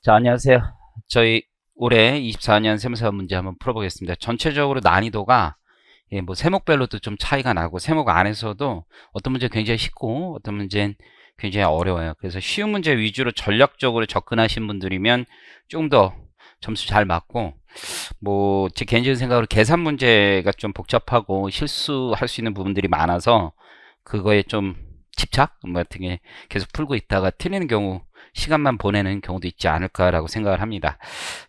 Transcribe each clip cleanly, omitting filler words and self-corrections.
자, 안녕하세요. 저희 올해 24년 세무사 문제 한번 풀어보겠습니다. 전체적으로 난이도가 뭐 세목별로도 좀 차이가 나고 세목 안에서도 어떤 문제 굉장히 쉽고 어떤 문제는 굉장히 어려워요. 그래서 쉬운 문제 위주로 전략적으로 접근하신 분들이면 조금 더 점수 잘 맞고, 뭐 제 개인적인 생각으로 계산 문제가 좀 복잡하고 실수할 수 있는 부분들이 많아서 그거에 좀 집착 뭐 같은 게 계속 풀고 있다가 틀리는 경우, 시간만 보내는 경우도 있지 않을까라고 생각을 합니다.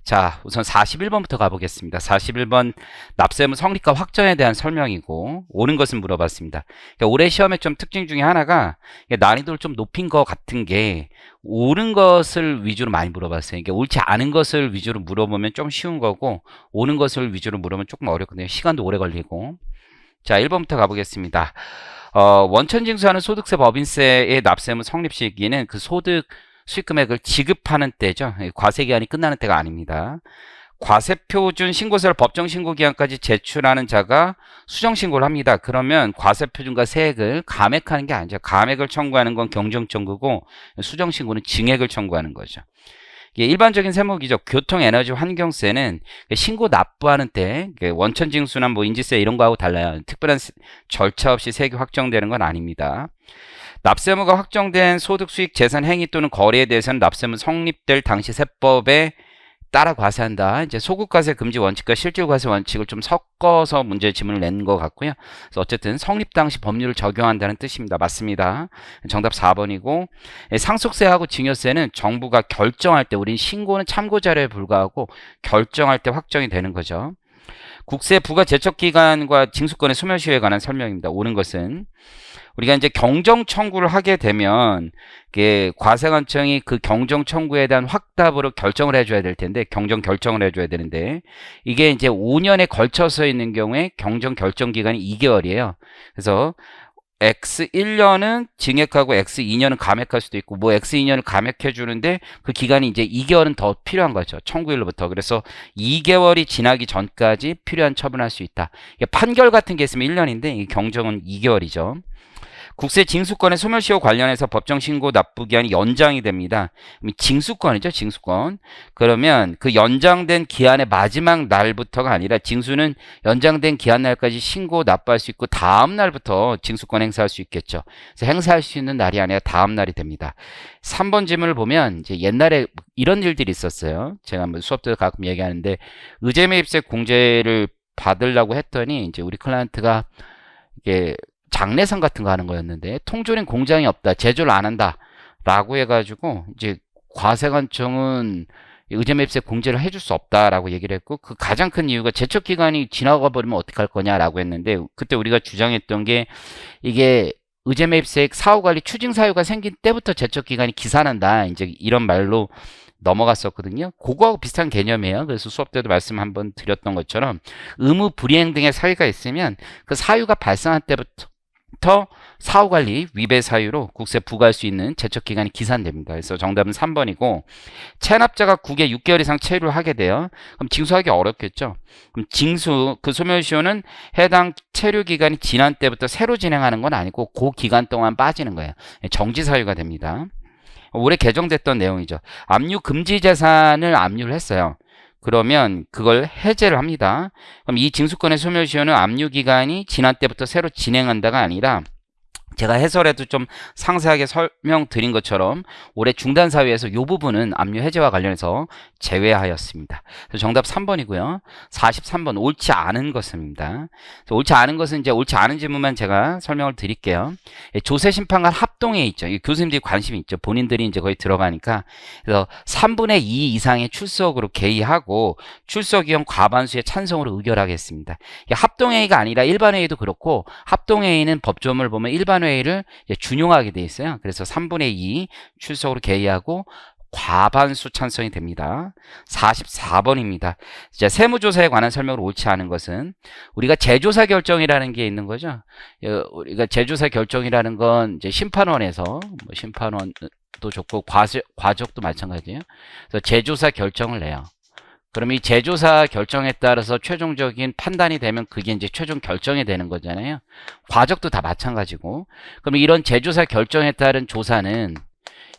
자, 우선 41번부터 가보겠습니다. 41번 납세무 성립과 확정에 대한 설명이고, 옳은 것은 물어봤습니다. 그러니까 올해 시험의 좀 특징 중에 하나가 난이도를 좀 높인 것 같은 게 옳은 것을 위주로 많이 물어봤어요. 그러니까 옳지 않은 것을 위주로 물어보면 좀 쉬운 거고, 옳은 것을 위주로 물으면 조금 어렵거든요. 시간도 오래 걸리고. 자, 1번부터 가보겠습니다. 원천징수하는 소득세 법인세의 납세무 성립 시기는 그 소득 수익금액을 지급하는 때죠. 과세기한이 끝나는 때가 아닙니다. 과세표준 신고서를 법정신고기한까지 제출하는 자가 수정신고를 합니다. 그러면 과세표준과 세액을 감액하는 게 아니죠. 감액을 청구하는 건 경정청구고, 수정신고는 증액을 청구하는 거죠. 일반적인 세목이죠. 교통, 에너지, 환경세는 신고 납부하는 때 원천징수나 뭐 인지세 이런 거하고 달라요. 특별한 절차 없이 세액이 확정되는 건 아닙니다. 납세무가 확정된 소득, 수익, 재산, 행위 또는 거래에 대해서는 납세무 성립될 당시 세법에 따라 과세한다. 이제 소급과세 금지 원칙과 실질과세 원칙을 좀 섞어서 문제 지문을 낸 것 같고요. 그래서 어쨌든 성립 당시 법률을 적용한다는 뜻입니다. 맞습니다. 정답 4번이고, 상속세하고 증여세는 정부가 결정할 때, 우린 신고는 참고 자료에 불과하고 결정할 때 확정이 되는 거죠. 국세 부가 제척기간과 징수권의 소멸시효에 관한 설명입니다. 옳은 것은 우리가 이제 경정 청구를 하게 되면 과세관청이 그 경정 청구에 대한 확답으로 결정을 해줘야 될 텐데, 경정 결정을 해줘야 되는데, 이게 이제 5년에 걸쳐서 있는 경우에 경정 결정 기간이 2개월이에요. 그래서 X 1년은 증액하고 X 2년은 감액할 수도 있고, 뭐 X 2년을 감액해 주는데 그 기간이 이제 2개월은 더 필요한 거죠. 청구일로부터. 그래서 2개월이 지나기 전까지 필요한 처분할 수 있다. 판결 같은 게 있으면 1년인데 이 경정은 2개월이죠. 국세 징수권의 소멸시효 관련해서 법정 신고 납부 기한이 연장이 됩니다. 징수권이죠, 징수권. 그러면 그 연장된 기한의 마지막 날부터가 아니라, 징수는 연장된 기한 날까지 신고 납부할 수 있고 다음 날부터 징수권 행사할 수 있겠죠. 그래서 행사할 수 있는 날이 아니라 다음 날이 됩니다. 3번 질문을 보면 이제 옛날에 이런 일들이 있었어요. 제가 한번 수업 때 가끔 얘기하는데, 의제매입세 공제를 받으려고 했더니 이제 우리 클라이언트가 이게 장례상 같은 거 하는 거였는데 통조림 공장이 없다, 제조를 안 한다 라고 해가지고 이제 과세관청은 의제매입세 공제를 해줄 수 없다라고 얘기를 했고, 그 가장 큰 이유가 제척기간이 지나가 버리면 어떡할 거냐라고 했는데, 그때 우리가 주장했던 게 이게 의제매입세액 사후관리 추징사유가 생긴 때부터 제척기간이 기산한다, 이제 이런 말로 넘어갔었거든요. 그거하고 비슷한 개념이에요. 그래서 수업 때도 말씀 한번 드렸던 것처럼 의무 불이행 등의 사유가 있으면 그 사유가 발생한 때부터 사후관리 위배 사유로 국세 부과할 수 있는 제척기간이 기산됩니다. 그래서 정답은 3번이고, 체납자가 국에 6개월 이상 체류를 하게 돼요. 그럼 징수하기 어렵겠죠. 그럼 징수 그 소멸시효는 해당 체류 기간이 지난 때부터 새로 진행하는 건 아니고 그 기간 동안 빠지는 거예요. 정지 사유가 됩니다. 올해 개정됐던 내용이죠. 압류 금지 재산을 압류를 했어요. 그러면 그걸 해제를 합니다. 그럼 이 징수권의 소멸시효는 압류 기간이 지난 때부터 새로 진행한다가 아니라, 제가 해설에도 좀 상세하게 설명드린 것처럼 올해 중단 사유에서 이 부분은 압류 해제와 관련해서 제외하였습니다. 그래서 정답 3번이고요. 43번 옳지 않은 것입니다. 옳지 않은 것은 이제 옳지 않은 질문만 제가 설명을 드릴게요. 조세심판관 합동에 있죠. 교수님들이 관심이 있죠. 본인들이 이제 거의 들어가니까. 그래서 3분의 2 이상의 출석으로 개의하고 출석위원 과반수의 찬성으로 의결하겠습니다. 합동회의가 아니라 일반회의도 그렇고, 합동회의는 법조문을 보면 일반회의를 준용하게 돼 있어요. 그래서 3분의 2 출석으로 개의하고 과반수 찬성이 됩니다. 44번입니다. 자, 세무조사에 관한 설명으로 옳지 않은 것은, 우리가 재조사 결정이라는 게 있는 거죠. 우리가 재조사 결정이라는 건 이제 심판원에서, 뭐 심판원도 좋고 과적도 마찬가지예요. 그래서 재조사 결정을 내요. 그럼 이 재조사 결정에 따라서 최종적인 판단이 되면 그게 이제 최종 결정이 되는 거잖아요. 과적도 다 마찬가지고. 그럼 이런 재조사 결정에 따른 조사는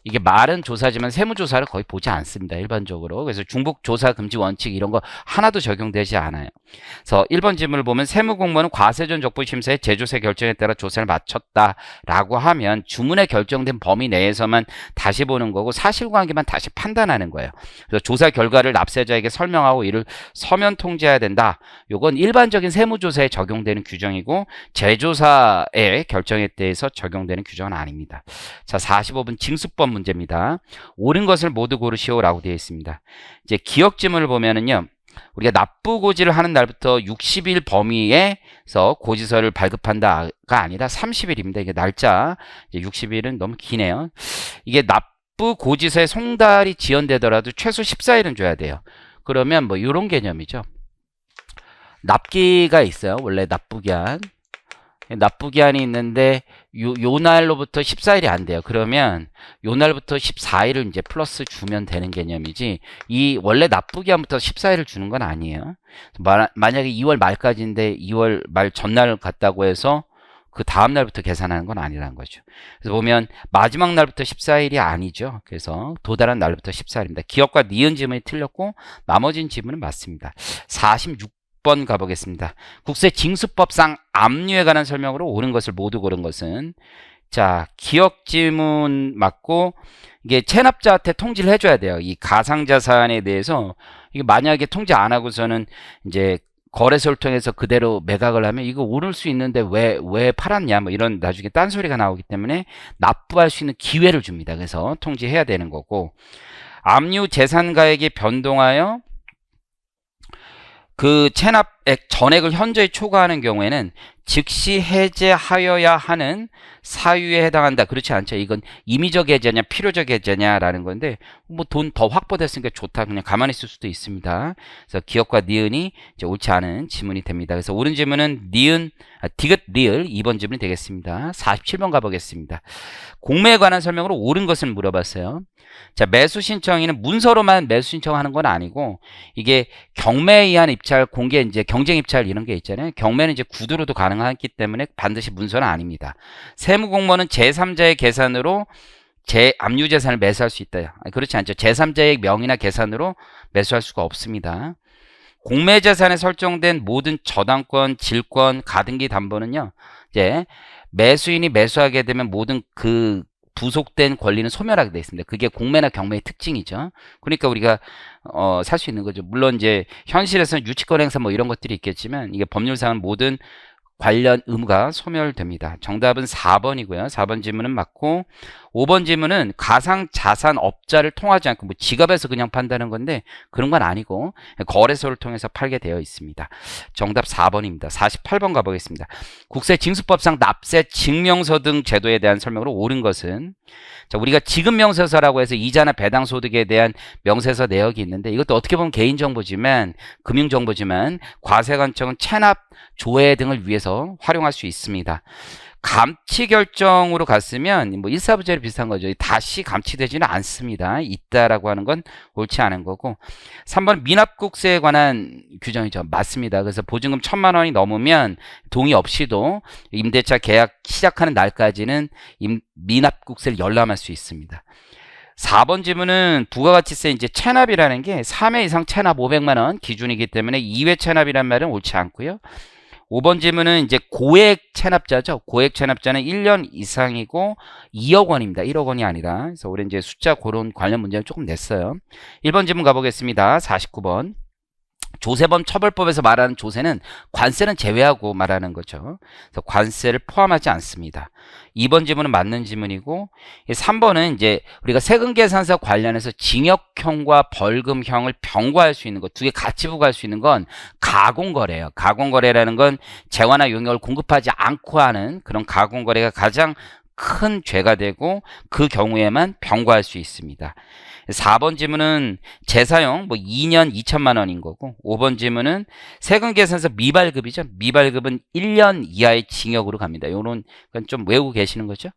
이게 말은 조사지만 세무조사를 거의 보지 않습니다. 일반적으로. 그래서 중복 조사 금지 원칙 이런 거 하나도 적용되지 않아요. 그래서 1번 질문을 보면 세무공무원은 과세전 적부심사의 재조사 결정에 따라 조사를 마쳤다라고 하면 주문에 결정된 범위 내에서만 다시 보는 거고 사실관계만 다시 판단하는 거예요. 그래서 조사 결과를 납세자에게 설명하고 이를 서면 통지해야 된다. 요건 일반적인 세무조사에 적용되는 규정이고 재조사의 결정에 대해서 적용되는 규정은 아닙니다. 자, 45번 징수법 문제입니다. 옳은 것을 모두 고르시오라고 되어 있습니다. 이제 기억 지문을 보면은요. 우리가 납부 고지를 하는 날부터 60일 범위에서 고지서를 발급한다가 아니라 30일입니다. 이게 날짜 이제 60일은 너무 기네요. 이게 납부 고지서에 송달이 지연되더라도 최소 14일은 줘야 돼요. 그러면 뭐 이런 개념이죠. 납기가 있어요. 원래 납부기한. 납부기한이 있는데 요 날로부터 14일이 안 돼요. 그러면 요 날부터 14일을 이제 플러스 주면 되는 개념이지 이 원래 납부기한부터 14일을 주는 건 아니에요. 만약에 2월 말까지인데 2월 말 전날 갔다고 해서 그 다음 날부터 계산하는 건 아니라는 거죠. 그래서 보면 마지막 날부터 14일이 아니죠. 그래서 도달한 날부터 14일입니다. 기억과 니은 지문이 틀렸고 나머진 지문은 맞습니다. 46번 가보겠습니다. 국세징수법상 압류에 관한 설명으로 옳은 것을 모두 고른 것은 자 기억 지문 맞고 이게 체납자한테 통지를 해줘야 돼요. 이 가상자산에 대해서 이게 만약에 통지 안 하고서는 이제 거래소를 통해서 그대로 매각을 하면 이거 오를 수 있는데 왜 팔았냐 뭐 이런 나중에 딴소리가 나오기 때문에 납부할 수 있는 기회를 줍니다. 그래서 통지해야 되는 거고 압류 재산가액이 변동하여 그 체납액 전액을 현저히 초과하는 경우에는 즉시 해제하여야 하는 사유에 해당한다. 그렇지 않죠. 이건 임의적 해제냐 필요적 해제냐라는 건데 뭐 돈 더 확보됐으니까 좋다. 그냥 가만히 있을 수도 있습니다. 그래서 기억과 니은이 이제 옳지 않은 지문이 됩니다. 그래서 옳은 지문은 니은, 디귿, 리을 2번 지문이 되겠습니다. 47번 가보겠습니다. 공매에 관한 설명으로 옳은 것을 물어봤어요. 자, 매수 신청인은 문서로만 매수 신청하는 건 아니고 이게 경매에 의한 입찰, 공개 이제 경쟁 입찰 이런 게 있잖아요. 경매는 이제 구두로도 가능하기 때문에 반드시 문서는 아닙니다. 세무공무원은 제3자의 계산으로 압류 재산을 매수할 수 있다. 그렇지 않죠. 제3자의 명의나 계산으로 매수할 수가 없습니다. 공매 재산에 설정된 모든 저당권, 질권, 가등기 담보는요. 이제 매수인이 매수하게 되면 모든 그 부속된 권리는 소멸하게 되어 있습니다. 그게 공매나 경매의 특징이죠. 그러니까 우리가 살 수 있는 거죠. 물론 이제 현실에서는 유치권 행사 뭐 이런 것들이 있겠지만 이게 법률상은 모든 관련 의무가 소멸됩니다. 정답은 4번이고요. 4번 질문은 맞고 5번 질문은 가상자산업자를 통하지 않고 뭐 지갑에서 그냥 판다는 건데 그런 건 아니고 거래소를 통해서 팔게 되어 있습니다. 정답 4번입니다. 48번 가보겠습니다. 국세징수법상 납세 증명서 등 제도에 대한 설명으로 옳은 것은 자, 우리가 지급명세서라고 해서 이자나 배당소득에 대한 명세서 내역이 있는데 이것도 어떻게 보면 개인정보지만 금융정보지만 과세관청은 체납, 조회 등을 위해서 활용할 수 있습니다. 감치 결정으로 갔으면 뭐 일사부재로 비슷한 거죠. 다시 감치되지는 않습니다. 있다라고 하는 건 옳지 않은 거고 3번 미납국세에 관한 규정이죠. 맞습니다. 그래서 보증금 1,000만 원이 넘으면 동의 없이도 임대차 계약 시작하는 날까지는 미납국세를 열람할 수 있습니다. 4번 질문은 부가가치세 이제 체납이라는 게 3회 이상 체납 500만 원 기준이기 때문에 2회 체납이란 말은 옳지 않고요. 5번 질문은 이제 고액 체납자죠. 고액 체납자는 1년 이상이고 2억 원입니다. 1억 원이 아니라. 그래서 우리 이제 숫자 그런 관련 문제를 조금 냈어요. 1번 질문 가보겠습니다. 49번. 조세범 처벌법에서 말하는 조세는 관세는 제외하고 말하는 거죠. 그래서 관세를 포함하지 않습니다. 2번 질문은 맞는 질문이고 3번은 이제 우리가 세금계산서 관련해서 징역형과 벌금형을 병과할 수 있는 것 두 개 같이 부과할 수 있는 건 가공거래예요. 가공거래라는 건 재화나 용역을 공급하지 않고 하는 그런 가공거래가 가장 큰 죄가 되고 그 경우에만 병과할 수 있습니다. 4번 질문은 재사용 뭐 2년 2천만 원인 거고 5번 질문은 세금계산서 미발급이죠. 미발급은 1년 이하의 징역으로 갑니다. 요런 건 좀 외우고 계시는 거죠.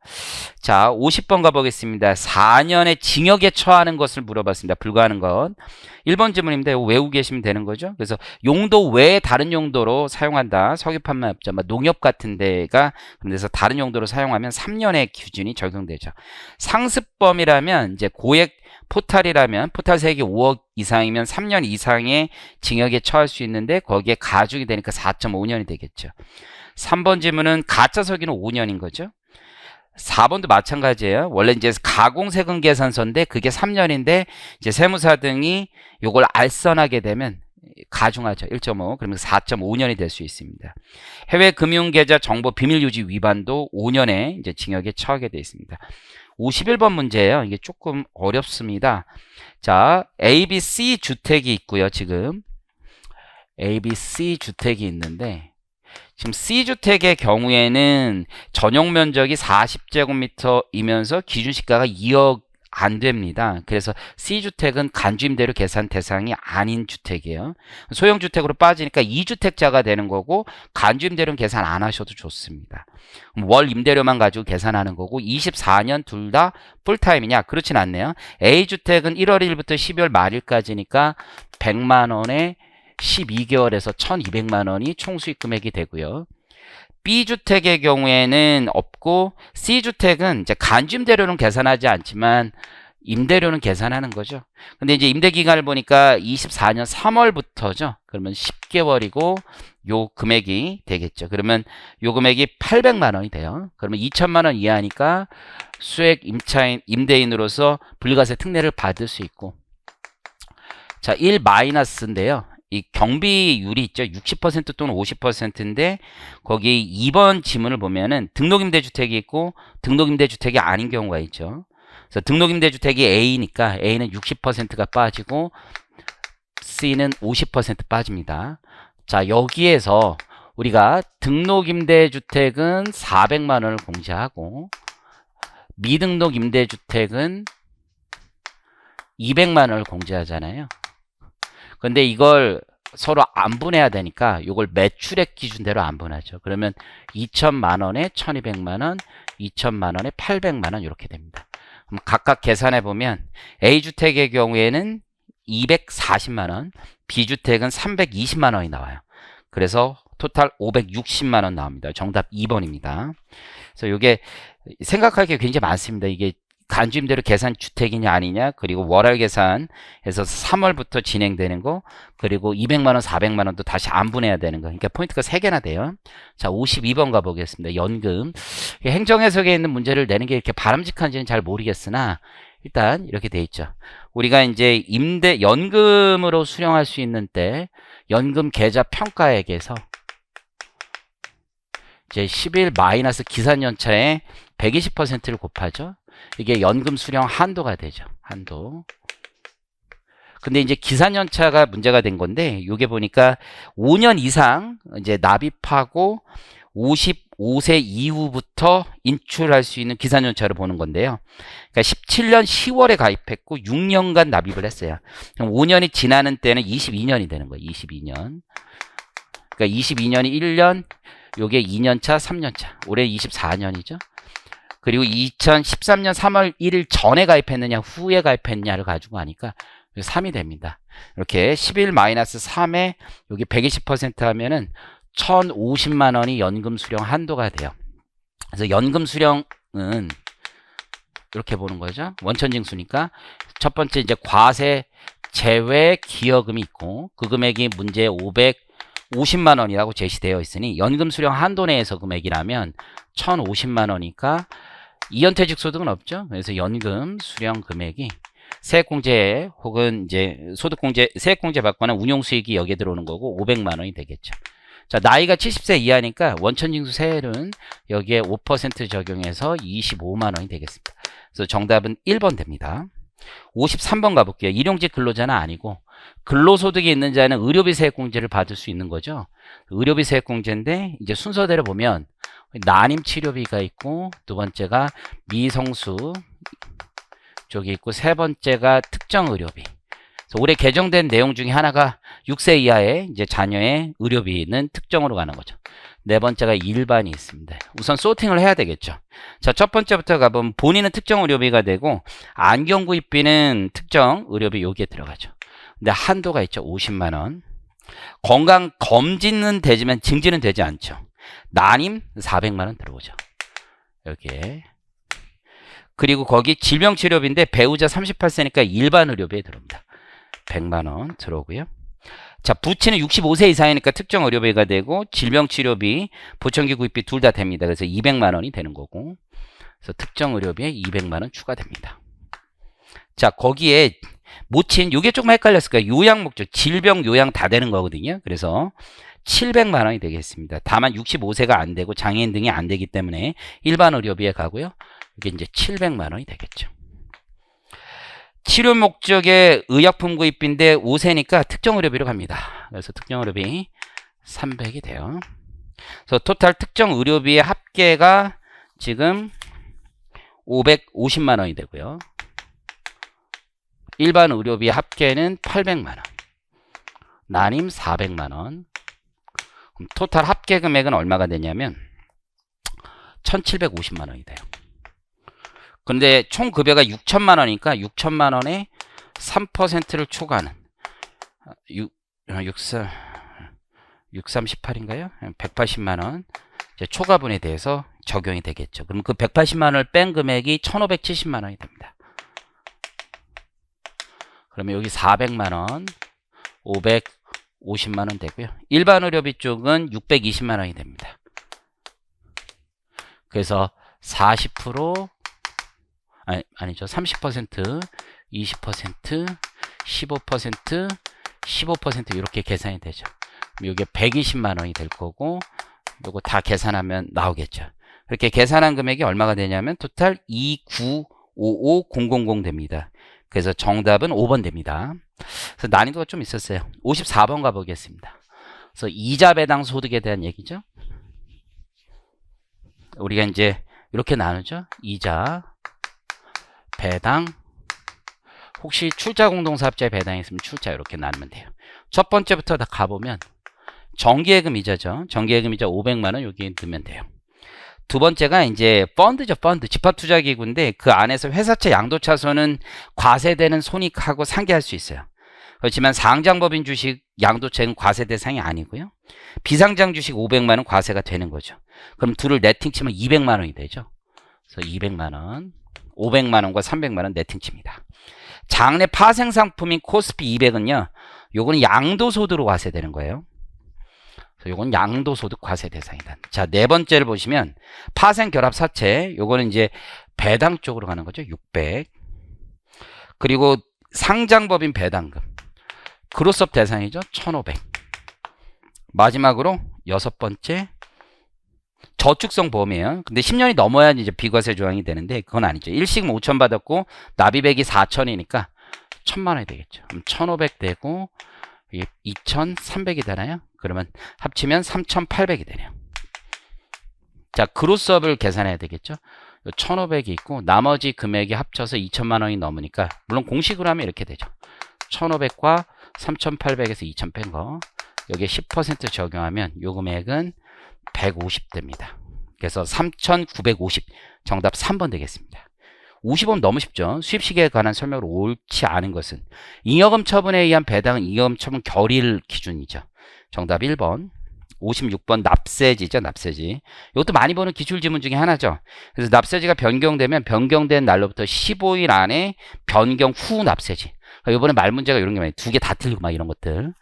자, 50번 가보겠습니다. 4년의 징역에 처하는 것을 물어봤습니다. 불가하는 것. 1번 질문입니다. 이거 외우고 계시면 되는 거죠. 그래서 용도 외에 다른 용도로 사용한다. 석유판매업자, 농협 같은 데가 그런 데서 다른 용도로 사용하면 3년 3년의 기준이 적용되죠. 상습범이라면 이제 고액 포탈이라면 포탈 세액이 5억 이상이면 3년 이상의 징역에 처할 수 있는데 거기에 가중이 되니까 4.5년이 되겠죠. 3번 질문은 가짜 서기는 5년인 거죠. 4번도 마찬가지예요. 원래 이제 가공세금 계산서인데 그게 3년인데 이제 세무사 등이 요걸 알선하게 되면 가중하죠. 1.5. 그러면 4.5년이 될 수 있습니다. 해외 금융계좌 정보 비밀 유지 위반도 5년의 이제 징역에 처하게 되어 있습니다. 51번 문제예요. 이게 조금 어렵습니다. 자, ABC 주택이 있고요. 지금 ABC 주택이 있는데 지금 C주택의 경우에는 전용 면적이 40제곱미터이면서 기준시가가 2억 안 됩니다. 그래서 C주택은 간주임대료 계산 대상이 아닌 주택이에요. 소형주택으로 빠지니까 2주택자가 되는 거고 간주임대료는 계산 안 하셔도 좋습니다. 월 임대료만 가지고 계산하는 거고 24년 둘 다 풀타임이냐? 그렇진 않네요. A주택은 1월 1일부터 12월 말일까지니까 100만 원에 12개월에서 1200만 원이 총수익 금액이 되고요. B주택의 경우에는 없고 C주택은 이제 간주임대료는 계산하지 않지만 임대료는 계산하는 거죠. 근데 이제 임대 기간을 보니까 24년 3월부터죠. 그러면 10개월이고 요 금액이 되겠죠. 그러면 요 금액이 800만 원이 돼요. 그러면 2천만 원 이하니까 수액 임대인으로서 분리과세 특례를 받을 수 있고. 자, 1-인데요. 이 경비율이 있죠. 60% 또는 50%인데 거기 2번 지문을 보면은 등록임대주택이 있고 등록임대주택이 아닌 경우가 있죠. 그래서 등록임대주택이 A니까 A는 60%가 빠지고 C는 50% 빠집니다. 자, 여기에서 우리가 등록임대주택은 400만 원을 공제하고 미등록임대주택은 200만 원을 공제하잖아요. 근데 이걸 서로 안 분해야 되니까 이걸 매출액 기준대로 안 분하죠. 그러면 2천만 원에 1200만 원, 2천만 원에 800만 원 이렇게 됩니다. 그럼 각각 계산해 보면 A주택의 경우에는 240만 원, B주택은 320만 원이 나와요. 그래서 토탈 560만 원 나옵니다. 정답 2번입니다. 그래서 이게 생각할 게 굉장히 많습니다. 이게 간주임대료 계산 주택이냐 아니냐, 그리고 월할 계산에서 3월부터 진행되는 거, 그리고 200만 원, 400만 원도 다시 안 분해야 되는 거. 그러니까 포인트가 3개나 돼요. 자, 52번 가보겠습니다. 연금. 행정해석에 있는 문제를 내는 게 이렇게 바람직한지는 잘 모르겠으나 일단 이렇게 돼 있죠. 우리가 이제 연금으로 수령할 수 있는 때 연금 계좌 평가액에서 이제 11 마이너스 기산연차에 120%를 곱하죠. 이게 연금 수령 한도가 되죠. 한도. 근데 이제 기산연차가 문제가 된 건데, 요게 보니까 5년 이상 이제 납입하고 55세 이후부터 인출할 수 있는 기산연차를 보는 건데요. 그러니까 17년 10월에 가입했고 6년간 납입을 했어요. 그럼 5년이 지나는 때는 22년이 되는 거예요. 22년. 그러니까 22년이 1년, 요게 2년차, 3년차. 올해 24년이죠. 그리고 2013년 3월 1일 전에 가입했느냐 후에 가입했느냐를 가지고 하니까 3이 됩니다. 이렇게 11-3에 여기 120% 하면은 1050만 원이 연금 수령 한도가 돼요. 그래서 연금 수령은 이렇게 보는 거죠. 원천징수니까 첫 번째 이제 과세 제외 기여금이 있고 그 금액이 문제 550만 원이라고 제시되어 있으니 연금 수령 한도 내에서 금액이라면 1050만 원이니까 이연퇴직 소득은 없죠. 그래서 연금 수령 금액이 세액공제 혹은 이제 소득공제, 세액공제 받거나 운용수익이 여기에 들어오는 거고 500만 원이 되겠죠. 자, 나이가 70세 이하니까 원천징수 세율은 여기에 5% 적용해서 25만 원이 되겠습니다. 그래서 정답은 1번 됩니다. 53번 가볼게요. 일용직 근로자는 아니고 근로소득이 있는 자는 의료비 세액공제를 받을 수 있는 거죠. 의료비 세액공제인데 이제 순서대로 보면 난임 치료비가 있고 두 번째가 미성수 쪽이 있고 세 번째가 특정 의료비. 그래서 올해 개정된 내용 중에 하나가 6세 이하의 이제 자녀의 의료비는 특정으로 가는 거죠. 네 번째가 일반이 있습니다. 우선 소팅을 해야 되겠죠. 자, 첫 번째부터 가보면 본인은 특정 의료비가 되고 안경 구입비는 특정 의료비 여기에 들어가죠. 근데 한도가 있죠. 50만 원. 건강 검진은 되지만 증진은 되지 않죠. 난임 400만 원 들어오죠. 여기에. 그리고 거기 질병치료비인데 배우자 38세니까 일반 의료비에 들어옵니다. 100만원 들어오고요. 자, 부치는 65세 이상이니까 특정 의료비가 되고 질병치료비, 보청기 구입비 둘 다 됩니다. 그래서 200만원이 되는 거고, 그래서 특정 의료비에 200만원 추가됩니다. 자, 거기에 모친, 요게 조금 헷갈렸을 거예요. 요양 목적, 질병 요양 다 되는 거거든요. 그래서 700만원이 되겠습니다. 다만 65세가 안 되고 장애인 등이 안 되기 때문에 일반 의료비에 가고요. 이게 이제 700만원이 되겠죠. 치료 목적의 의약품 구입비인데 5세니까 특정 의료비로 갑니다. 그래서 특정 의료비 300이 돼요. 그래서 토탈 특정 의료비의 합계가 지금 550만원이 되고요. 일반 의료비 합계는 800만원. 난임 400만원. 그럼 토탈 합계 금액은 얼마가 되냐면 1750만원이 돼요. 근데 총 급여가 6천만원이니까 6천만원에 3%를 초과하는 638인가요? 180만원 초과분에 대해서 적용이 되겠죠. 그럼 그 180만원을 뺀 금액이 1570만원이 됩니다. 그러면 여기 400만원, 550만원 되고요. 일반 의료비 쪽은 620만원이 됩니다. 그래서 40%, 아니죠. 30%, 20%, 15%, 15% 이렇게 계산이 되죠. 이게 120만원이 될 거고, 요거 다 계산하면 나오겠죠. 이렇게 계산한 금액이 얼마가 되냐면 토탈 2955000 됩니다. 그래서 정답은 5번 됩니다. 그래서 난이도가 좀 있었어요. 54번 가보겠습니다. 그래서 이자 배당 소득에 대한 얘기죠. 우리가 이제 이렇게 나누죠. 이자, 배당, 혹시 출자 공동사업자의 배당이 있으면 출자 이렇게 나누면 돼요. 첫 번째부터 다 가보면 정기예금 이자죠. 정기예금 이자 500만원 여기 넣으면 돼요. 두 번째가 이제 펀드죠. 펀드. 집합투자기구인데 그 안에서 회사채 양도차손은 과세되는 손익하고 상계할 수 있어요. 그렇지만 상장법인 주식 양도채는 과세 대상이 아니고요. 비상장 주식 500만원 과세가 되는 거죠. 그럼 둘을 네팅 치면 200만원이 되죠. 그래서 200만원, 500만원과 300만원 네팅 칩니다. 장래 파생상품인 코스피 200은요. 요거는 양도소득으로 과세되는 거예요. 요건 양도소득 과세 대상이다. 자, 네 번째를 보시면 파생결합사채, 요거는 이제 배당 쪽으로 가는 거죠. 600. 그리고 상장법인 배당금, 그로스업 대상이죠. 1500. 마지막으로 여섯 번째 저축성 보험이에요. 근데 10년이 넘어야 이제 비과세 조항이 되는데 그건 아니죠. 일시금 5천 받았고 납입액이 4천이니까 1000만원이 되겠죠. 그럼 1500 되고 2300이 되나요? 그러면 합치면 3800이 되네요. 자, 그로스업을 계산해야 되겠죠. 1500이 있고 나머지 금액이 합쳐서 2000만원이 넘으니까 물론 공식으로 하면 이렇게 되죠. 1500과 3800에서 2000 뺀 거 여기에 10% 적용하면 요 금액은 150 됩니다. 그래서 3950 정답 3번 되겠습니다. 50원 너무 쉽죠. 수입시계에 관한 설명으로 옳지 않은 것은 잉여금 처분에 의한 배당은 잉여금 처분 결의를 기준이죠. 정답 1번. 56번 납세지죠. 납세지. 이것도 많이 보는 기출지문 중에 하나죠. 그래서 납세지가 변경되면 변경된 날로부터 15일 안에 변경 후 납세지. 그러니까 이번에 말 문제가 이런 게 많아요. 두 개 다 틀리고 막 이런 것들.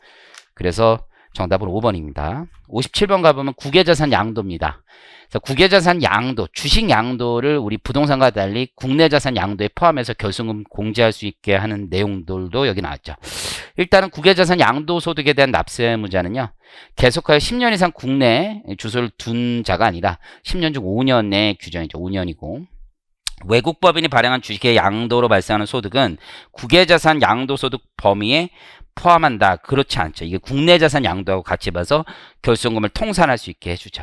그래서 정답은 5번입니다. 57번 가보면 국외자산 양도입니다. 그래서 국외자산 양도, 주식 양도를 우리 부동산과 달리 국내 자산 양도에 포함해서 결손금 공제할 수 있게 하는 내용들도 여기 나왔죠. 일단은 국외자산 양도소득에 대한 납세의무자는요. 계속하여 10년 이상 국내 주소를 둔 자가 아니라 10년 중 5년 내 규정이죠. 5년이고. 외국 법인이 발행한 주식의 양도로 발생하는 소득은 국외자산 양도소득 범위에 포함한다. 그렇지 않죠. 이게 국내 자산 양도하고 같이 봐서 결손금을 통산할 수 있게 해주죠.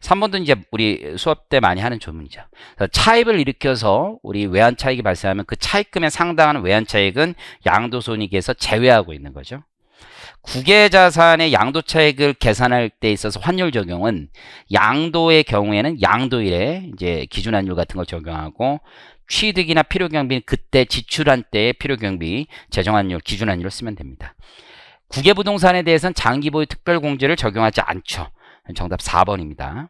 3번도 이제 우리 수업 때 많이 하는 조문이죠. 차입을 일으켜서 우리 외환 차익이 발생하면 그 차입금에 상당한 외환 차익은 양도손익에서 제외하고 있는 거죠. 국외자산의 양도차익을 계산할 때 있어서 환율 적용은 양도의 경우에는 양도일에 이제 기준환율 같은 걸 적용하고 취득이나 필요경비는 그때 지출한 때의 필요경비 재정환율, 기준환율을 쓰면 됩니다. 국외부동산에 대해서는 장기보유 특별공제를 적용하지 않죠. 정답 4번입니다.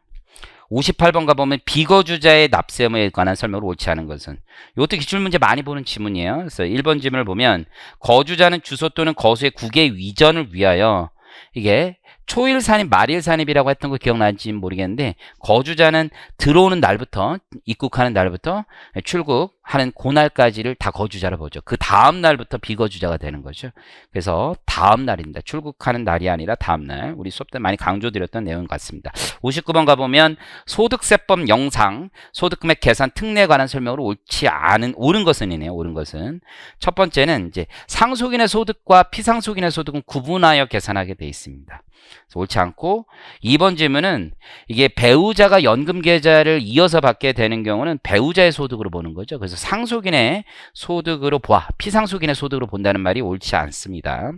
58번 가보면 비거주자의 납세 의무에 관한 설명으로 옳지 않은 것은. 이것도 기출문제 많이 보는 지문이에요. 그래서 1번 지문을 보면 거주자는 주소 또는 거수의 국외 이전을 위하여 이게 초일 산입, 말일 산입이라고 했던 거 기억나는지 모르겠는데 거주자는 들어오는 날부터 입국하는 날부터 출국하는 그날까지를 다 거주자로 보죠. 그 다음 날부터 비거주자가 되는 거죠. 그래서 다음 날입니다. 출국하는 날이 아니라 다음 날. 우리 수업 때 많이 강조드렸던 내용 같습니다. 59번 가보면 소득세법 영상, 소득금액 계산 특례에 관한 설명으로 옳지 않은, 옳은 것은이네요. 옳은 것은. 첫 번째는 이제 상속인의 소득과 피상속인의 소득은 구분하여 계산하게 돼 있습니다. 옳지 않고, 2번 질문은 이게 배우자가 연금 계좌를 이어서 받게 되는 경우는 배우자의 소득으로 보는 거죠. 그래서 상속인의 소득으로 보아, 피상속인의 소득으로 본다는 말이 옳지 않습니다.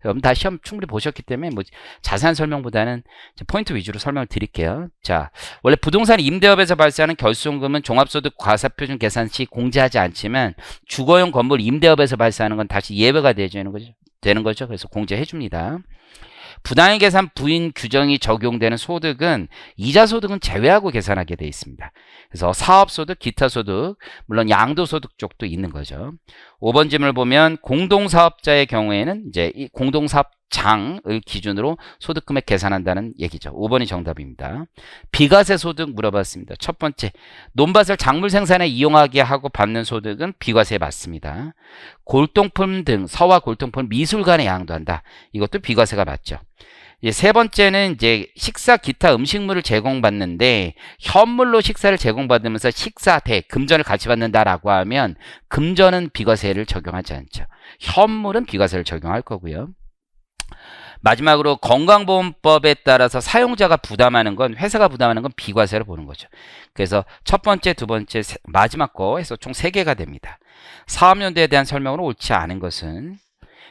여러분 다 시험 충분히 보셨기 때문에 뭐 자세한 설명보다는 포인트 위주로 설명을 드릴게요. 자, 원래 부동산 임대업에서 발생하는 결손금은 종합소득 과세표준 계산 시 공제하지 않지만 주거용 건물 임대업에서 발생하는 건 다시 예외가 되는 거죠. 그래서 공제해 줍니다. 부당의 계산 부인 규정이 적용되는 소득은 이자 소득은 제외하고 계산하게 되어 있습니다. 그래서 사업소득, 기타소득, 물론 양도소득 쪽도 있는 거죠. 5번 질문을 보면 공동사업자의 경우에는 이제 이 공동사업장을 기준으로 소득금액 계산한다는 얘기죠. 5번이 정답입니다. 비과세 소득 물어봤습니다. 첫 번째, 논밭을 작물 생산에 이용하게 하고 받는 소득은 비과세에 맞습니다. 골동품 등 서와 골동품 미술관에 양도한다. 이것도 비과세가 맞죠. 세 번째는 이제 식사 기타 음식물을 제공받는데 현물로 식사를 제공받으면서 식사대 금전을 같이 받는다라고 하면 금전은 비과세를 적용하지 않죠. 현물은 비과세를 적용할 거고요. 마지막으로 건강보험법에 따라서 사용자가 부담하는 건, 회사가 부담하는 건 비과세로 보는 거죠. 그래서 첫 번째, 두 번째, 마지막 거 해서 총 3개가 됩니다. 사업연도에 대한 설명으로 옳지 않은 것은,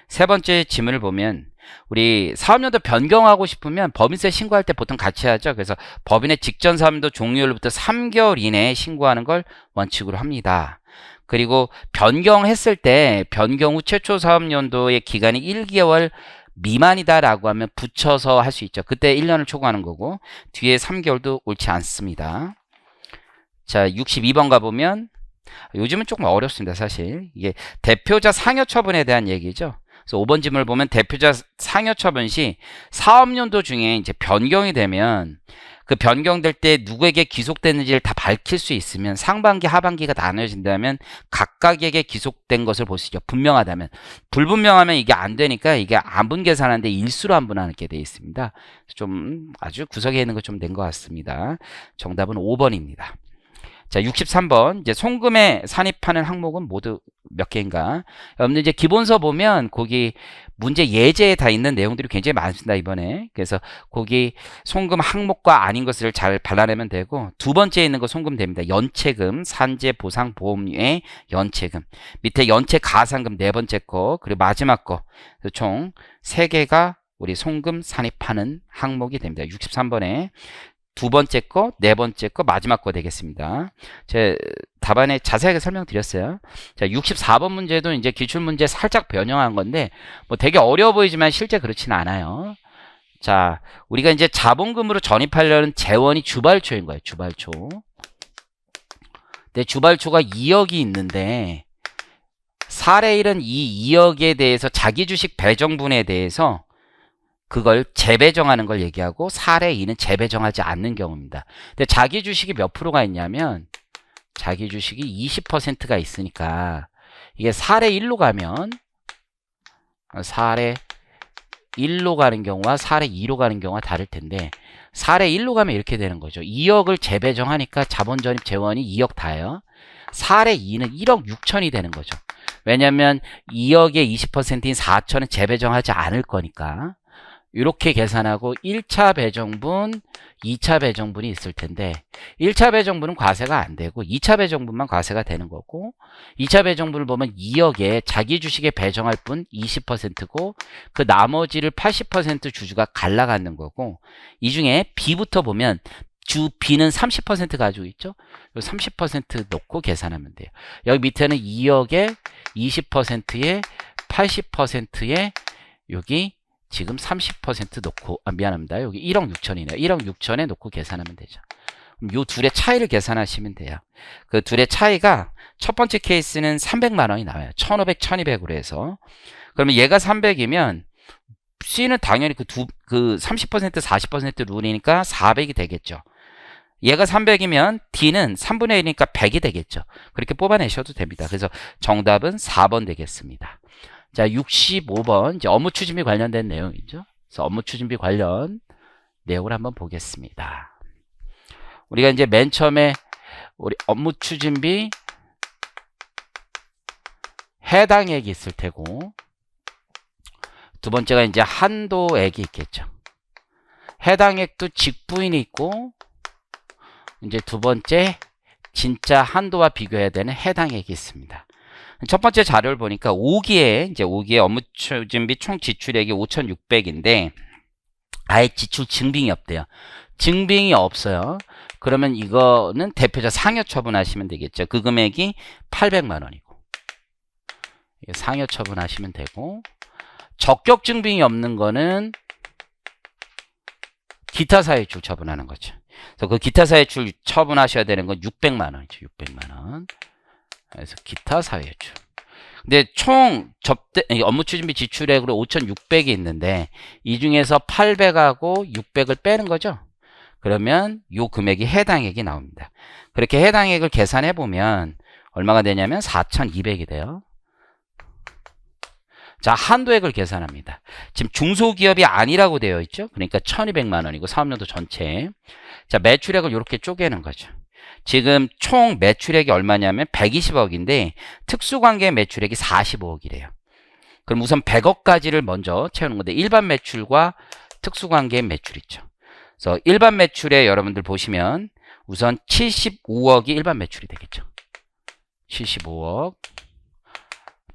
세 번째 지문을 보면 우리 사업연도 변경하고 싶으면 법인세 신고할 때 보통 같이 하죠. 그래서 법인의 직전 사업연도 종료일부터 3개월 이내에 신고하는 걸 원칙으로 합니다. 그리고 변경했을 때 변경 후 최초 사업연도의 기간이 1개월 미만이다라고 하면 붙여서 할 수 있죠. 그때 1년을 초과하는 거고 뒤에 3개월도 옳지 않습니다. 자, 62번 가보면 요즘은 조금 어렵습니다. 사실 이게 대표자 상여 처분에 대한 얘기죠. 그래서 5번 질문을 보면 대표자 상여 처분 시 사업연도 중에 이제 변경이 되면 그 변경될 때 누구에게 기속됐는지를 다 밝힐 수 있으면 상반기 하반기가 나눠진다면 각각에게 기속된 것을 볼 수 있죠. 분명하다면. 불분명하면 이게 안 되니까 이게 안분 계산하는데 일수로 안분하게 되어 있습니다. 좀 아주 구석에 있는 거 좀 된 것 같습니다. 정답은 5번입니다. 자, 63번. 이제 송금에 산입하는 항목은 모두 몇 개인가? 여러분들 이제 기본서 보면 거기 문제 예제에 다 있는 내용들이 굉장히 많습니다, 이번에. 그래서 거기 송금 항목과 아닌 것을 잘 발라내면 되고, 두 번째에 있는 거 송금 됩니다. 연체금, 산재 보상 보험료의 연체금. 밑에 연체 가산금 네 번째 거, 그리고 마지막 거. 총 3개가 우리 송금 산입하는 항목이 됩니다. 63번에. 두 번째 거, 네 번째 거, 마지막 거 되겠습니다. 제 답안에 자세하게 설명드렸어요. 자, 64번 문제도 이제 기출문제 살짝 변형한 건데, 뭐 되게 어려워 보이지만 실제 그렇진 않아요. 자, 우리가 이제 자본금으로 전입하려는 재원이 주발초인 거예요, 주발초. 근데 주발초가 2억이 있는데, 사례 1은 이 2억에 대해서 자기 주식 배정분에 대해서 그걸 재배정하는 걸 얘기하고 사례 2는 재배정하지 않는 경우입니다. 근데 자기 주식이 몇 프로가 있냐면 자기 주식이 20%가 있으니까 이게 사례 1로 가면 사례 1로 가는 경우와 사례 2로 가는 경우가 다를 텐데 사례 1로 가면 이렇게 되는 거죠. 2억을 재배정하니까 자본전입 재원이 2억 다예요. 사례 2는 1억 6천이 되는 거죠. 왜냐하면 2억의 20%인 4천은 재배정하지 않을 거니까. 이렇게 계산하고 1차 배정분, 2차 배정분이 있을 텐데 1차 배정분은 과세가 안 되고 2차 배정분만 과세가 되는 거고 2차 배정분을 보면 2억에 자기 주식에 배정할 분 20%고 그 나머지를 80% 주주가 갈라가는 거고 이 중에 B부터 보면 주 B는 30% 가지고 있죠. 30% 놓고 계산하면 돼요. 여기 밑에는 2억에 20%에 80%에 여기 지금 30% 놓고, 미안합니다. 여기 1억 6천이네요. 1억 6천에 놓고 계산하면 되죠. 요 둘의 차이를 계산하시면 돼요. 그 둘의 차이가 첫 번째 케이스는 300만 원이 나와요. 1500, 1200으로 해서. 그러면 얘가 300이면 C는 당연히 그 30%, 40% 룰이니까 400이 되겠죠. 얘가 300이면 D는 3분의 1이니까 100이 되겠죠. 그렇게 뽑아내셔도 됩니다. 그래서 정답은 4번 되겠습니다. 자, 65번 이제 업무 추진비 관련된 내용이죠. 그래서 업무 추진비 관련 내용을 한번 보겠습니다. 우리가 이제 맨 처음에 우리 업무 추진비 해당액이 있을 테고, 두 번째가 이제 한도액이 있겠죠. 해당액도 직부인이 있고, 이제 두 번째 진짜 한도와 비교해야 되는 해당액이 있습니다. 첫 번째 자료를 보니까 5기에 업무 추진비 총 지출액이 5,600인데 아예 지출 증빙이 없대요. 증빙이 없어요. 그러면 이거는 대표자 상여 처분하시면 되겠죠. 그 금액이 800만 원이고 상여 처분하시면 되고, 적격 증빙이 없는 거는 기타 사유출 처분하는 거죠. 그래서 그 기타 사유출 처분하셔야 되는 건 600만 원이죠. 600만 원. 그래서 기타 사유출. 근데 총 업무 추진비 지출액으로 5,600이 있는데 이 중에서 800하고 600을 빼는 거죠. 그러면 요 금액이 해당액이 나옵니다. 그렇게 해당액을 계산해 보면 얼마가 되냐면 4,200이 돼요. 자, 한도액을 계산합니다. 지금 중소기업이 아니라고 되어 있죠. 그러니까 1,200만 원이고 사업연도 전체. 자, 매출액을 이렇게 쪼개는 거죠. 지금 총 매출액이 얼마냐면 120억인데 특수관계 매출액이 45억이래요. 그럼 우선 100억까지를 먼저 채우는 건데 일반 매출과 특수관계 매출 있죠. 그래서 일반 매출에 여러분들 보시면 우선 75억이 일반 매출이 되겠죠. 75억.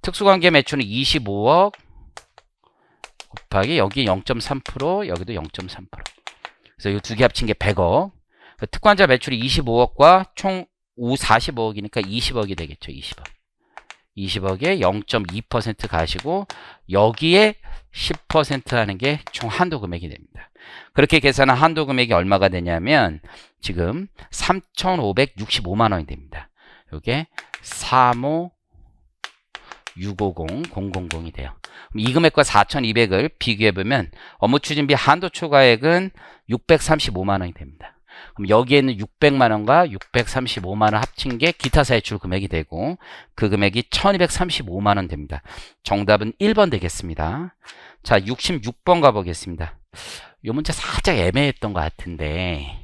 특수관계 매출은 25억 곱하기 여기 0.3%, 여기도 0.3%. 그래서 이 두 개 합친 게 100억. 특관자 매출이 25억과 총 45억이니까 20억이 되겠죠. 20억. 20억에 0.2% 가시고 여기에 10% 하는 게 총 한도 금액이 됩니다. 그렇게 계산한 한도 금액이 얼마가 되냐면 지금 3,565만 원이 됩니다. 이게 35650,000이 돼요. 이 금액과 4,200을 비교해보면 업무 추진비 한도 초과액은 635만 원이 됩니다. 그럼 여기에 있는 600만 원과 635만 원 합친 게 기타 사유출 금액이 되고 그 금액이 1,235만 원 됩니다. 정답은 1번 되겠습니다. 자, 66번 가보겠습니다. 이 문제 살짝 애매했던 것 같은데,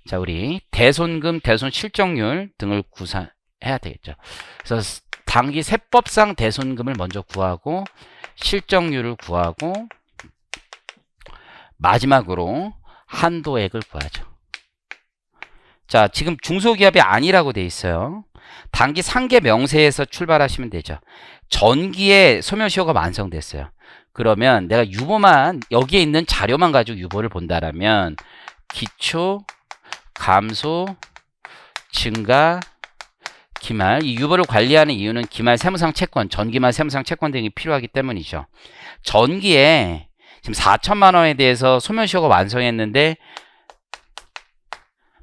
자, 우리 대손금, 대손 실적률 등을 구사해야 되겠죠. 그래서 당기 세법상 대손금을 먼저 구하고 실적률을 구하고 마지막으로 한도액을 구하죠. 자, 지금 중소기업이 아니라고 돼 있어요. 당기 상계 명세에서 출발하시면 되죠. 전기에 소멸시효가 완성됐어요. 그러면 내가 유보만 여기에 있는 자료만 가지고 유보를 본다라면 기초, 감소, 증가, 기말, 이 유보를 관리하는 이유는 기말 세무상 채권, 전기말 세무상 채권 등이 필요하기 때문이죠. 전기에 지금 4천만 원에 대해서 소멸시효가 완성했는데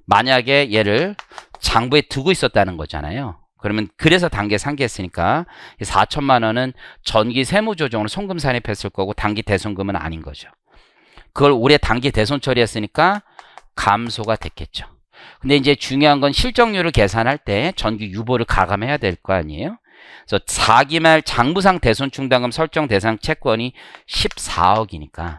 만약에 얘를 장부에 두고 있었다는 거잖아요. 그러면 그래서 단기 상기했으니까 4천만 원은 전기 세무조정으로 송금 산입했을 거고 단기 대손금은 아닌 거죠. 그걸 올해 단기 대손 처리했으니까 감소가 됐겠죠. 근데 이제 중요한 건 실적률을 계산할 때 전기 유보를 가감해야 될 거 아니에요. 그래서 4기 말 장부상 대손 충당금 설정 대상 채권이 14억이니까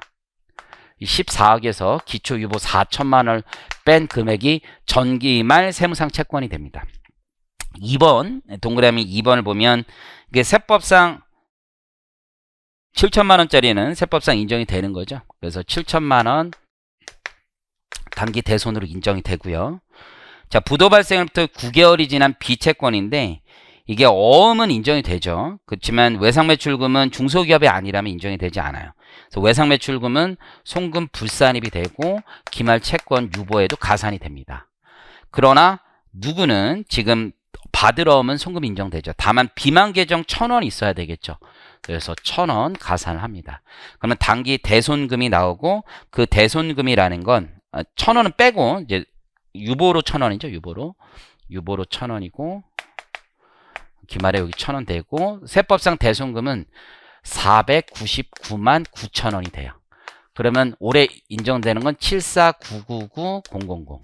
이 14억에서 기초 유보 4천만 원을 뺀 금액이 전기 말 세무상 채권이 됩니다. 2번 동그라미 2번을 보면 이게 세법상 7천만 원짜리는 세법상 인정이 되는 거죠. 그래서 7천만 원 단기 대손으로 인정이 되고요. 자, 부도 발생으로부터 9개월이 지난 비채권인데 이게 어음은 인정이 되죠. 그렇지만 외상매출금은 중소기업이 아니라면 인정이 되지 않아요. 그래서 외상매출금은 송금 불산입이 되고 기말 채권 유보에도 가산이 됩니다. 그러나 누구는 지금 받을 어음은 송금 인정되죠. 다만 비만 계정 1,000원 있어야 되겠죠. 그래서 1,000원 가산을 합니다. 그러면 단기 대손금이 나오고 그 대손금이라는 건 1,000원은 빼고 이제 유보로 1,000원이죠. 유보로 1,000원이고 기말에 여기 1,000원 되고 세법상 대손금은 499만 9천원이 돼요. 그러면 올해 인정되는 건 749999000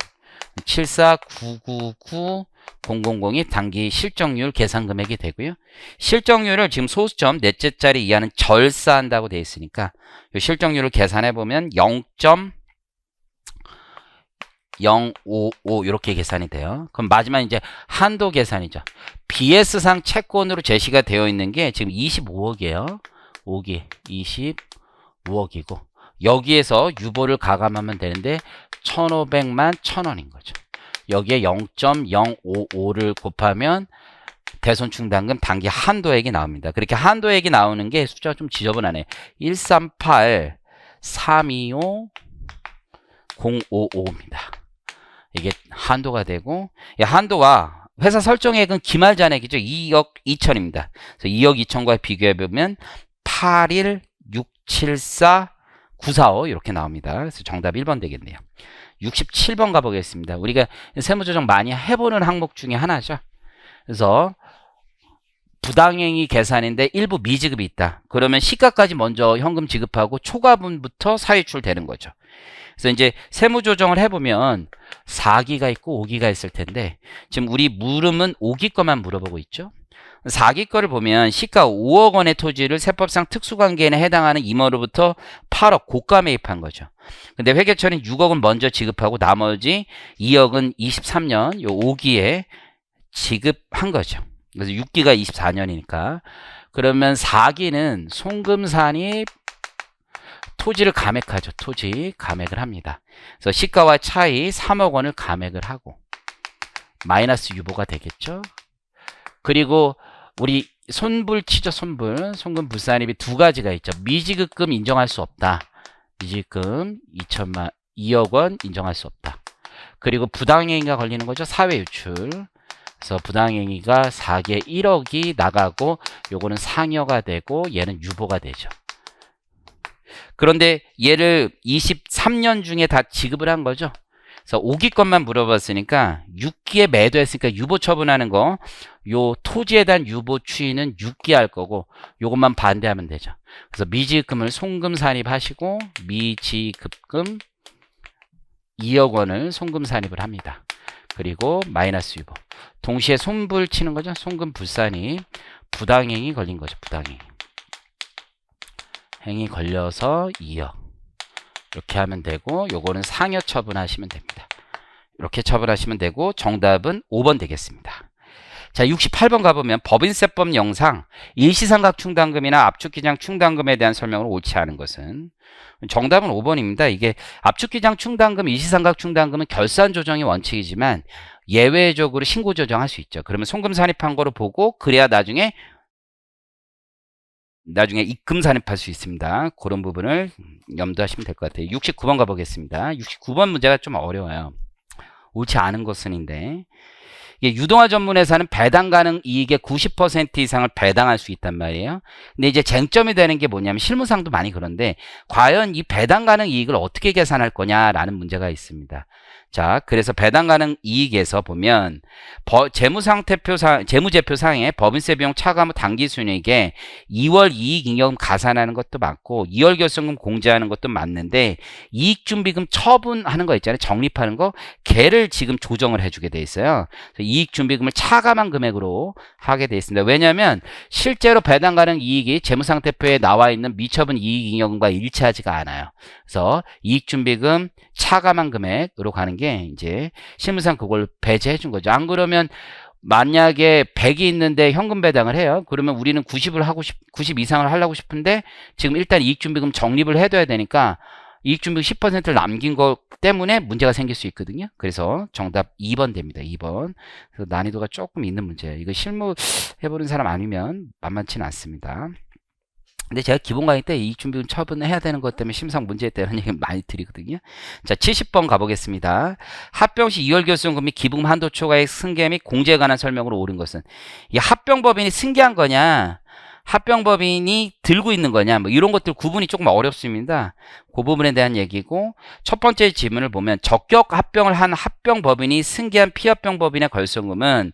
749999000이 단기 실적률 계산 금액이 되고요. 실적률을 지금 소수점 넷째 자리 이하는 절사한다고 되어 있으니까 이 실적률을 계산해 보면 0.055 이렇게 계산이 돼요. 그럼 마지막 이제 한도 계산이죠. BS상 채권으로 제시가 되어 있는 게 지금 25억이에요. 5기 25억이고 여기에서 유보를 가감하면 되는데 1,500만 1,000원인 거죠. 여기에 0.055를 곱하면 대손충당금 단기 한도액이 나옵니다. 그렇게 한도액이 나오는 게 숫자가 좀 지저분하네. 138 325 055입니다. 이게 한도가 되고 한도와 회사 설정액은 기말 잔액이죠. 2억 2천입니다. 그래서 2억 2천과 비교해 보면 81 674 945 이렇게 나옵니다. 그래서 정답 1번 되겠네요. 67번 가보겠습니다. 우리가 세무조정 많이 해보는 항목 중에 하나죠. 그래서 부당행위 계산인데 일부 미지급이 있다. 그러면 시가까지 먼저 현금 지급하고 초과분부터 사유출 되는 거죠. 그래서 이제 세무조정을 해보면 4기가 있고 5기가 있을 텐데 지금 우리 물음은 5기 거만 물어보고 있죠. 4기 거를 보면 시가 5억 원의 토지를 세법상 특수관계인에 해당하는 임원으로부터 8억 고가 매입한 거죠. 근데 회계처리는 6억은 먼저 지급하고 나머지 2억은 23년 요 5기에 지급한 거죠. 그래서 6기가 24년이니까 그러면 4기는 송금산이 토지를 감액하죠. 토지 감액을 합니다. 그래서 시가와 차이 3억 원을 감액을 하고 마이너스 유보가 되겠죠. 그리고 우리 손불치죠. 송금 불산입이 두 가지가 있죠. 미지급금 인정할 수 없다. 미지급금 2억 원 인정할 수 없다. 그리고 부당행위가 걸리는 거죠. 사회유출. 그래서 부당행위가 4개 1억이 나가고 요거는 상여가 되고 얘는 유보가 되죠. 그런데 얘를 23년 중에 다 지급을 한 거죠. 그래서 5기 것만 물어봤으니까 6기에 매도했으니까 유보 처분하는 거, 요 토지에 대한 유보 추이는 6기 할 거고 요것만 반대하면 되죠. 그래서 미지급금을 송금 산입하시고 미지급금 2억 원을 송금 산입을 합니다. 그리고 마이너스 유보. 동시에 손불 치는 거죠. 송금 불산입. 부당행위 걸린 거죠. 부당행위. 행위 걸려서 2억. 이렇게 하면 되고 요거는 상여 처분하시면 됩니다. 이렇게 처분하시면 되고 정답은 5번 되겠습니다. 자, 68번 가보면 법인세법 영상 일시상각 충당금이나 압축기장 충당금에 대한 설명을 옳지 않은 것은 정답은 5번입니다. 이게 압축기장 충당금, 일시상각 충당금은 결산 조정이 원칙이지만 예외적으로 신고 조정할 수 있죠. 그러면 송금 산입한 거로 보고 그래야 나중에 입금 산입할 수 있습니다. 그런 부분을 염두하시면 될 것 같아요. 69번 가보겠습니다. 69번 문제가 좀 어려워요. 옳지 않은 것은인데 이게 유동화 전문회사는 배당 가능 이익의 90% 이상을 배당할 수 있단 말이에요. 근데 이제 쟁점이 되는 게 뭐냐면 실무상도 많이 그런데 과연 이 배당 가능 이익을 어떻게 계산할 거냐라는 문제가 있습니다. 자, 그래서 배당 가능 이익에서 보면 재무제표상에 법인세 비용 차감 후 당기순이익에 2월 이익잉여금 가산하는 것도 맞고 2월 결손금 공제하는 것도 맞는데 이익준비금 처분하는 거 있잖아요. 적립하는 거 걔를 지금 조정을 해주게 돼 있어요. 이익준비금을 차감한 금액으로 하게 돼 있습니다. 왜냐하면 실제로 배당 가능 이익이 재무상태표에 나와 있는 미처분 이익잉여금과 일치하지가 않아요. 그래서 이익준비금 차감한 금액으로 가는 게 이제 실무상 그걸 배제해 준 거죠. 안 그러면 만약에 100이 있는데 현금 배당을 해요. 그러면 우리는 90 이상을 하려고 싶은데 지금 일단 이익준비금 적립을 해둬야 되니까 이익준비금 10%를 남긴 것 때문에 문제가 생길 수 있거든요. 그래서 정답 2번 됩니다. 2번. 그래서 난이도가 조금 있는 문제예요. 이거 실무 해보는 사람 아니면 만만치는 않습니다. 근데 제가 기본 강의 때 이익준비금 처분해야 되는 것 때문에 심상 문제 때는 얘기 많이 드리거든요. 자, 70번 가보겠습니다. 합병 시 2월 결손금 및 기부금 한도 초과액 승계 및 공제에 관한 설명으로 옳은 것은 이 합병법인이 승계한 거냐 합병법인이 들고 있는 거냐, 뭐 이런 것들 구분이 조금 어렵습니다. 그 부분에 대한 얘기고, 첫 번째 질문을 보면 적격 합병을 한 합병법인이 승계한 피합병법인의 결손금은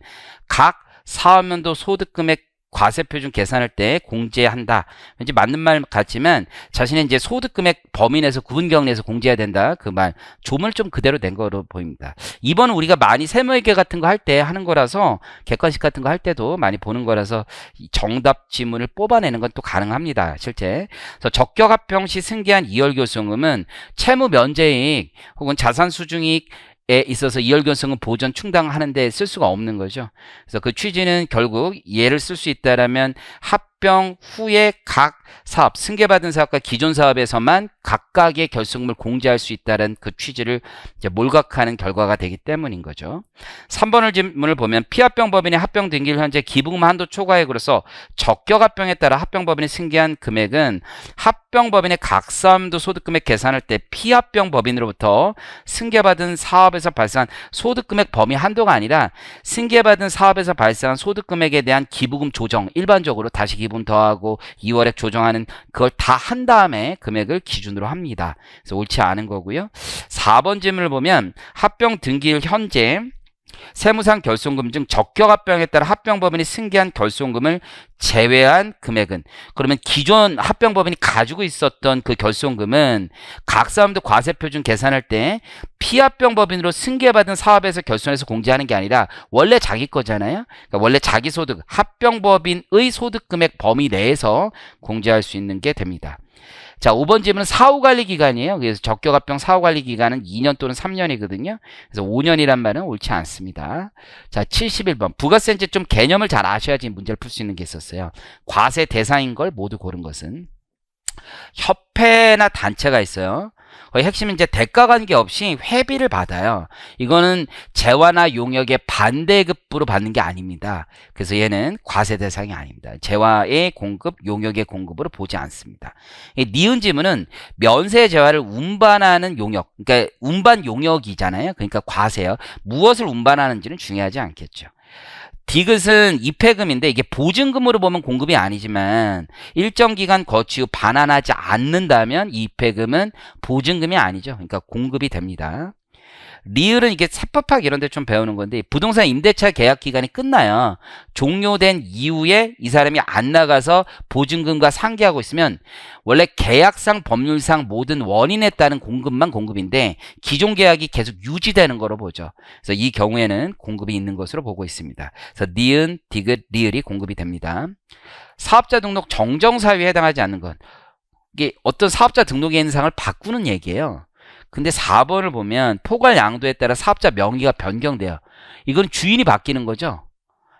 각 사업연도 소득금액 과세표준 계산할 때 공제한다. 왠지 맞는 말 같지만 자신의 이제 소득금액 범위 내에서 구분경내에서 공제해야 된다. 그 말 조문을 좀 그대로 낸 거로 보입니다. 이번은 우리가 많이 세무회계 같은 거 할 때 하는 거라서 객관식 같은 거 할 때도 많이 보는 거라서 정답 지문을 뽑아내는 건 또 가능합니다. 실제. 그래서 적격 합병 시 승계한 이월결손금은 채무 면제이익 혹은 자산 수중이익 에 있어서 이월결손금 보전 충당하는데 쓸 수가 없는 거죠. 그래서 그 취지는 결국 얘를 쓸 수 있다라면 합병 후에 각 사업, 승계받은 사업과 기존 사업에서만 각각의 결손금을 공제할 수 있다는 그 취지를 이제 몰각하는 결과가 되기 때문인 거죠. 3번을 질문을 보면 피합병법인의 합병 등기일 현재 기부금 한도 초과액으로서 적격 합병에 따라 합병법인이 승계한 금액은 합병법인의 각 사업도 소득금액 계산할 때 피합병법인으로부터 승계받은 사업에서 발생한 소득금액 범위 한도가 아니라 승계받은 사업에서 발생한 소득금액에 대한 기부금 조정, 일반적으로 다시 기부금 더하고 2월액 조정하는 그걸 다 한 다음에 금액을 기준으로 합니다. 그래서 옳지 않은 거고요. 4번 질문을 보면 합병 등기일 현재 세무상 결손금 중 적격 합병에 따라 합병법인이 승계한 결손금을 제외한 금액은, 그러면 기존 합병법인이 가지고 있었던 그 결손금은 각 사업도 과세표준 계산할 때 피합병법인으로 승계받은 사업에서 결손해서 공제하는 게 아니라 원래 자기 거잖아요. 그러니까 원래 자기 소득, 합병법인의 소득금액 범위 내에서 공제할 수 있는 게 됩니다. 자, 5번 질문은 사후관리기간이에요. 그래서 적격합병 사후관리기간은 2년 또는 3년이거든요. 그래서 5년이란 말은 옳지 않습니다. 자, 71번. 부가세인지 좀 개념을 잘 아셔야지 문제를 풀 수 있는 게 있었어요. 과세 대상인 걸 모두 고른 것은 협회나 단체가 있어요. 거의 핵심은 이제 대가 관계 없이 회비를 받아요. 이거는 재화나 용역의 반대급부로 받는 게 아닙니다. 그래서 얘는 과세 대상이 아닙니다. 재화의 공급, 용역의 공급으로 보지 않습니다. 니은 지문은 면세 재화를 운반하는 용역, 그러니까 운반 용역이잖아요. 그러니까 과세요. 무엇을 운반하는지는 중요하지 않겠죠. 디귿은 입회금인데 이게 보증금으로 보면 공급이 아니지만 일정 기간 거치 후 반환하지 않는다면 이 입회금은 보증금이 아니죠. 그러니까 공급이 됩니다. 리을은 이게 세법학 이런 데 좀 배우는 건데 부동산 임대차 계약 기간이 끝나요. 종료된 이후에 이 사람이 안 나가서 보증금과 상계하고 있으면 원래 계약상 법률상 모든 원인에 따른 공급만 공급인데 기존 계약이 계속 유지되는 거로 보죠. 그래서 이 경우에는 공급이 있는 것으로 보고 있습니다. 그래서 니은, 디귿, 리을이 공급이 됩니다. 사업자 등록 정정 사유에 해당하지 않는 것. 이게 어떤 사업자 등록에 있는 사항을 바꾸는 얘기예요. 근데 4번을 보면 포괄 양도에 따라 사업자 명의가 변경돼요. 이건 주인이 바뀌는 거죠.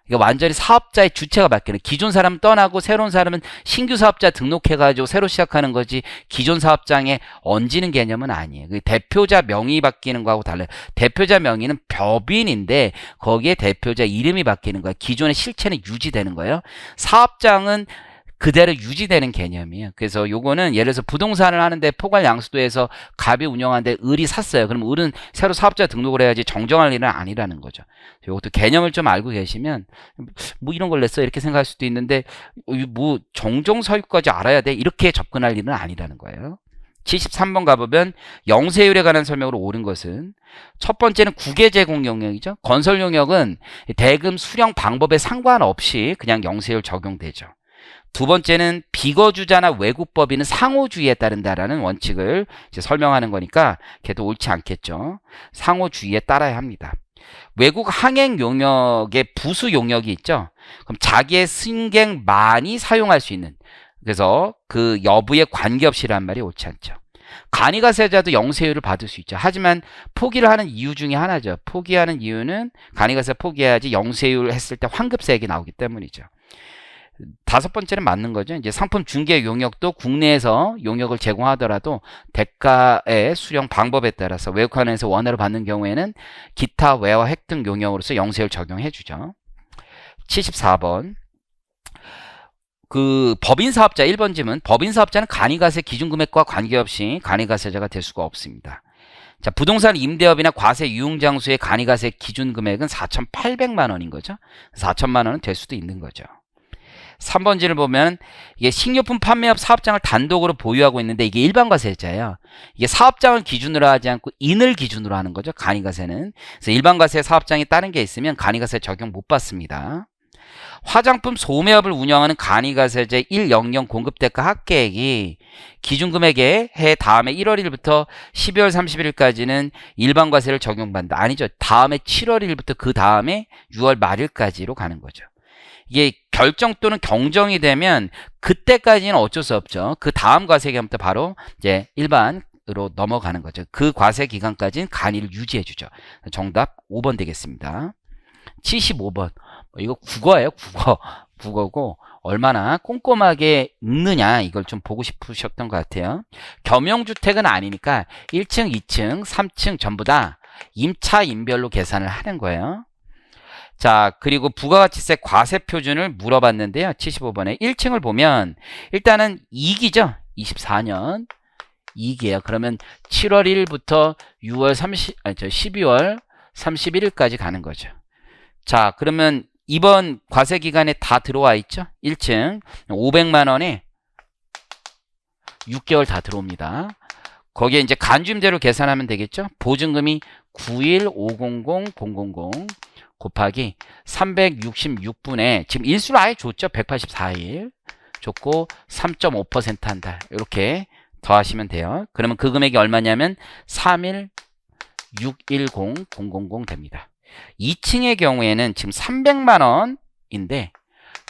이게 완전히 사업자의 주체가 바뀌는, 기존 사람은 떠나고 새로운 사람은 신규 사업자 등록해가지고 새로 시작하는 거지 기존 사업장에 얹는 개념은 아니에요. 그 대표자 명의 바뀌는 거하고 달라요. 대표자 명의는 법인인데 거기에 대표자 이름이 바뀌는 거예요. 기존의 실체는 유지되는 거예요. 사업장은 그대로 유지되는 개념이에요. 그래서 요거는 예를 들어서 부동산을 하는데 포괄 양수도에서 갑이 운영하는데 을이 샀어요. 그럼 을은 새로 사업자 등록을 해야지 정정할 일은 아니라는 거죠. 요것도 개념을 좀 알고 계시면 뭐 이런 걸 냈어 이렇게 생각할 수도 있는데 뭐 정정 사유까지 알아야 돼 이렇게 접근할 일은 아니라는 거예요. 73번 가보면 영세율에 관한 설명으로 옳은 것은 첫 번째는 국외 제공 용역이죠. 건설 용역은 대금 수령 방법에 상관없이 그냥 영세율 적용되죠. 두 번째는 비거주자나 외국법인은 상호주의에 따른다라는 원칙을 이제 설명하는 거니까 걔도 옳지 않겠죠. 상호주의에 따라야 합니다. 외국 항행 용역의 부수 용역이 있죠. 그럼 자기의 승객만이 사용할 수 있는, 그래서 그 여부에 관계없이란 말이 옳지 않죠. 간이가세자도 영세율을 받을 수 있죠. 하지만 포기를 하는 이유 중에 하나죠. 포기하는 이유는 간이가세 포기해야지 영세율 했을 때 환급세액이 나오기 때문이죠. 다섯 번째는 맞는 거죠. 이제 상품 중개 용역도 국내에서 용역을 제공하더라도 대가의 수령 방법에 따라서 외국환에서 원화를 받는 경우에는 기타 외화 획득 용역으로서 영세율 적용해 주죠. 74번. 그 법인사업자 1번 질문. 법인사업자는 간이가세 기준금액과 관계없이 간이가세자가 될 수가 없습니다. 자, 부동산 임대업이나 과세 유흥장소의 간이가세 기준금액은 4,800만 원인 거죠. 4천만 원은 될 수도 있는 거죠. 3번지를 보면 이게 식료품 판매업 사업장을 단독으로 보유하고 있는데 이게 일반과세자예요. 이게 사업장을 기준으로 하지 않고 인을 기준으로 하는 거죠. 간이과세는. 그래서 일반과세 사업장이 다른 게 있으면 간이과세 적용 못 받습니다. 화장품 소매업을 운영하는 간이과세제 100 공급대가 합계액이 기준금액에 해 다음에 1월 1일부터 12월 31일까지는 일반과세를 적용받는다. 아니죠. 다음에 7월 1일부터 그 다음에 6월 말일까지로 가는 거죠. 이게 결정 또는 경정이 되면 그때까지는 어쩔 수 없죠. 그 다음 과세 기간부터 바로 이제 일반으로 넘어가는 거죠. 그 과세 기간까지는 간이를 유지해 주죠. 정답 5번 되겠습니다. 75번. 이거 국어예요, 국어. 국어고 얼마나 꼼꼼하게 읽느냐 이걸 좀 보고 싶으셨던 것 같아요. 겸용주택은 아니니까 1층, 2층, 3층 전부 다 임차 임별로 계산을 하는 거예요. 자, 그리고 부가가치세 과세 표준을 물어봤는데요. 75번에 1층을 보면 일단은 이익이죠. 24년 이익이에요. 그러면 7월 1일부터 12월 31일까지 가는 거죠. 자, 그러면 이번 과세 기간에 다 들어와 있죠? 1층 500만 원에 6개월 다 들어옵니다. 거기에 이제 간주임대로 계산하면 되겠죠? 보증금이 91500,000 곱하기 366분에 지금 일수를 아예 줬죠? 184일 줬고 3.5% 한 달 이렇게 더하시면 돼요. 그러면 그 금액이 얼마냐면 31610,000 됩니다. 2층의 경우에는 지금 300만 원인데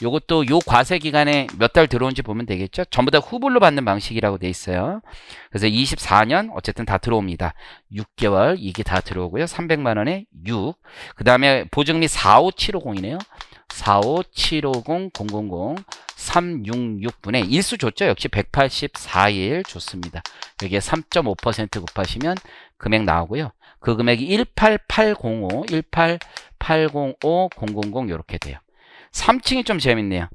요것도 요 과세 기간에 몇 달 들어온지 보면 되겠죠. 전부 다 후불로 받는 방식이라고 돼 있어요. 그래서 24년 어쨌든 다 들어옵니다. 6개월 이게 다 들어오고요. 300만 원에 6. 그 다음에 보증금이 45750이네요. 45750,000 366분에 일수 줬죠. 역시 184일 줬습니다. 여기에 3.5% 곱하시면 금액 나오고요. 그 금액이 18805,000 이렇게 돼요. 3층이 좀 재밌네요.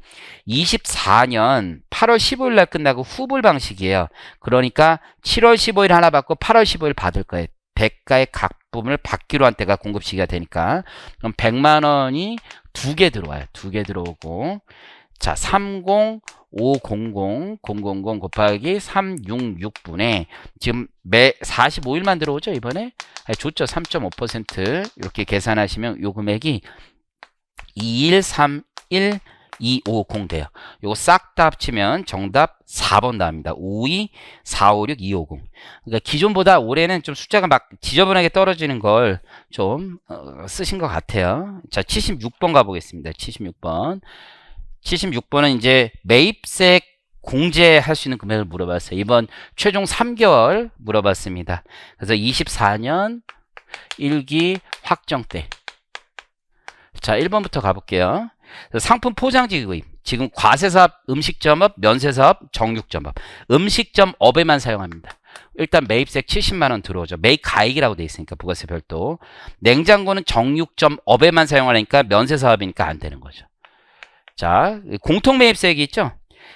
24년 8월 15일 날 끝나고 후불 방식이에요. 그러니까 7월 15일 하나 받고 8월 15일 받을 거예요. 대가의 각 부분을 받기로 한 때가 공급 시기가 되니까. 그럼 100만 원이 2개 들어와요. 2개 들어오고. 자, 30500,000 곱하기 366분에 지금 매 45일만 들어오죠, 이번에? 줬죠. 3.5% 이렇게 계산하시면 요 금액이 2131250 돼요. 요거 싹 다 합치면 정답 4번 나옵니다. 52456,250. 그러니까 기존보다 올해는 좀 숫자가 막 지저분하게 떨어지는 걸 좀 쓰신 것 같아요. 자, 76번 가보겠습니다. 76번. 76번은 이제 매입세 공제할 수 있는 금액을 물어봤어요. 이번 최종 3개월 물어봤습니다. 그래서 24년 1기 확정 때. 자, 1번부터 가볼게요. 상품 포장지 구입. 지금 과세사업, 음식점업, 면세사업, 정육점업. 음식점업에만 사용합니다. 일단 매입세 70만 원 들어오죠. 매입 가액이라고 돼 있으니까 부가세 별도. 냉장고는 정육점업에만 사용하니까 면세사업이니까 안 되는 거죠. 자, 공통매입세액이 있죠.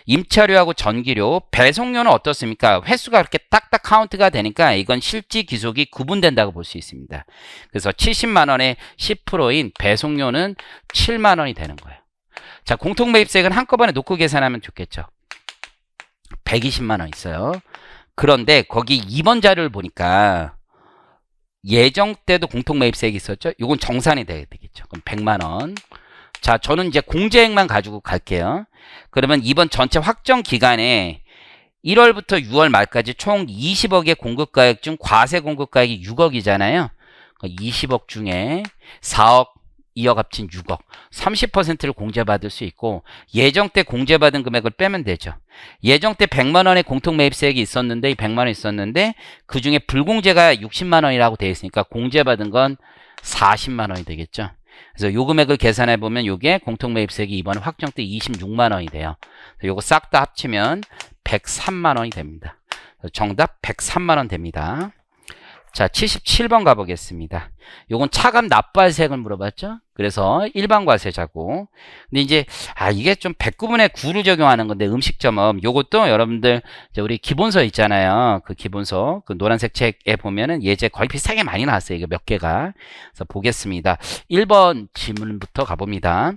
임차료하고 전기료, 배송료는 어떻습니까? 횟수가 그렇게 딱딱 카운트가 되니까 이건 실지 기속이 구분된다고 볼 수 있습니다. 그래서 70만 원의 10%인 배송료는 7만 원이 되는 거예요. 자, 공통매입세액은 한꺼번에 놓고 계산하면 좋겠죠. 120만 원 있어요. 그런데 거기 2번 자료를 보니까 예정 때도 공통매입세액이 있었죠. 이건 정산이 돼야 되겠죠. 그럼 100만 원. 자, 저는 이제 공제액만 가지고 갈게요. 그러면 이번 전체 확정 기간에 1월부터 6월 말까지 총 20억의 공급가액 중 과세 공급가액이 6억이잖아요. 20억 중에 4억, 2억 합친 6억. 30%를 공제받을 수 있고 예정 때 공제받은 금액을 빼면 되죠. 예정 때 100만 원의 공통매입세액이 있었는데 이 100만 원 있었는데 그중에 불공제가 60만 원이라고 되어 있으니까 공제받은 건 40만 원이 되겠죠. 그래서 요 금액을 계산해 보면 요게 공통매입세액이 이번에 확정 때 26만 원이 돼요. 요거 싹 다 합치면 103만 원이 됩니다. 정답 103만 원 됩니다. 자, 77번 가보겠습니다. 요건 차감 납부할 세액을 물어봤죠. 그래서 일반 과세자고. 근데 이제 이게 좀 109분의 9를 적용하는 건데 음식점업 요것도 여러분들 이제 우리 기본서 있잖아요. 그 기본서 그 노란색 책에 보면은 예제 거의 비슷하게 많이 나왔어요. 이거 몇 개가. 그래서 보겠습니다. 1번 질문부터 가봅니다.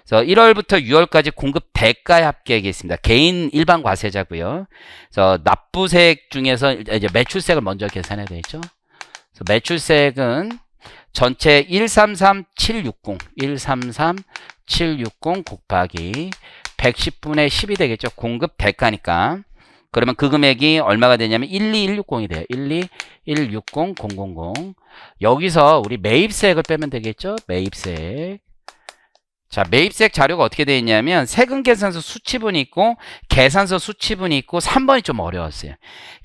그래서 1월부터 6월까지 공급 대가의 합계액이 있습니다. 개인 일반 과세자고요. 그래서 납부세액 중에서 이제 매출세액을 먼저 계산해야 되겠죠. 그래서 매출세액은 전체 133760 곱하기 110분의 10이 되겠죠. 공급 대가니까. 그러면 그 금액이 얼마가 되냐면 12160이 돼요. 12160,000. 여기서 우리 매입세액을 빼면 되겠죠. 매입세액. 자, 매입세액 자료가 어떻게 되어 있냐면 세금 계산서 수치분이 있고 계산서 수치분이 있고 3번이 좀 어려웠어요.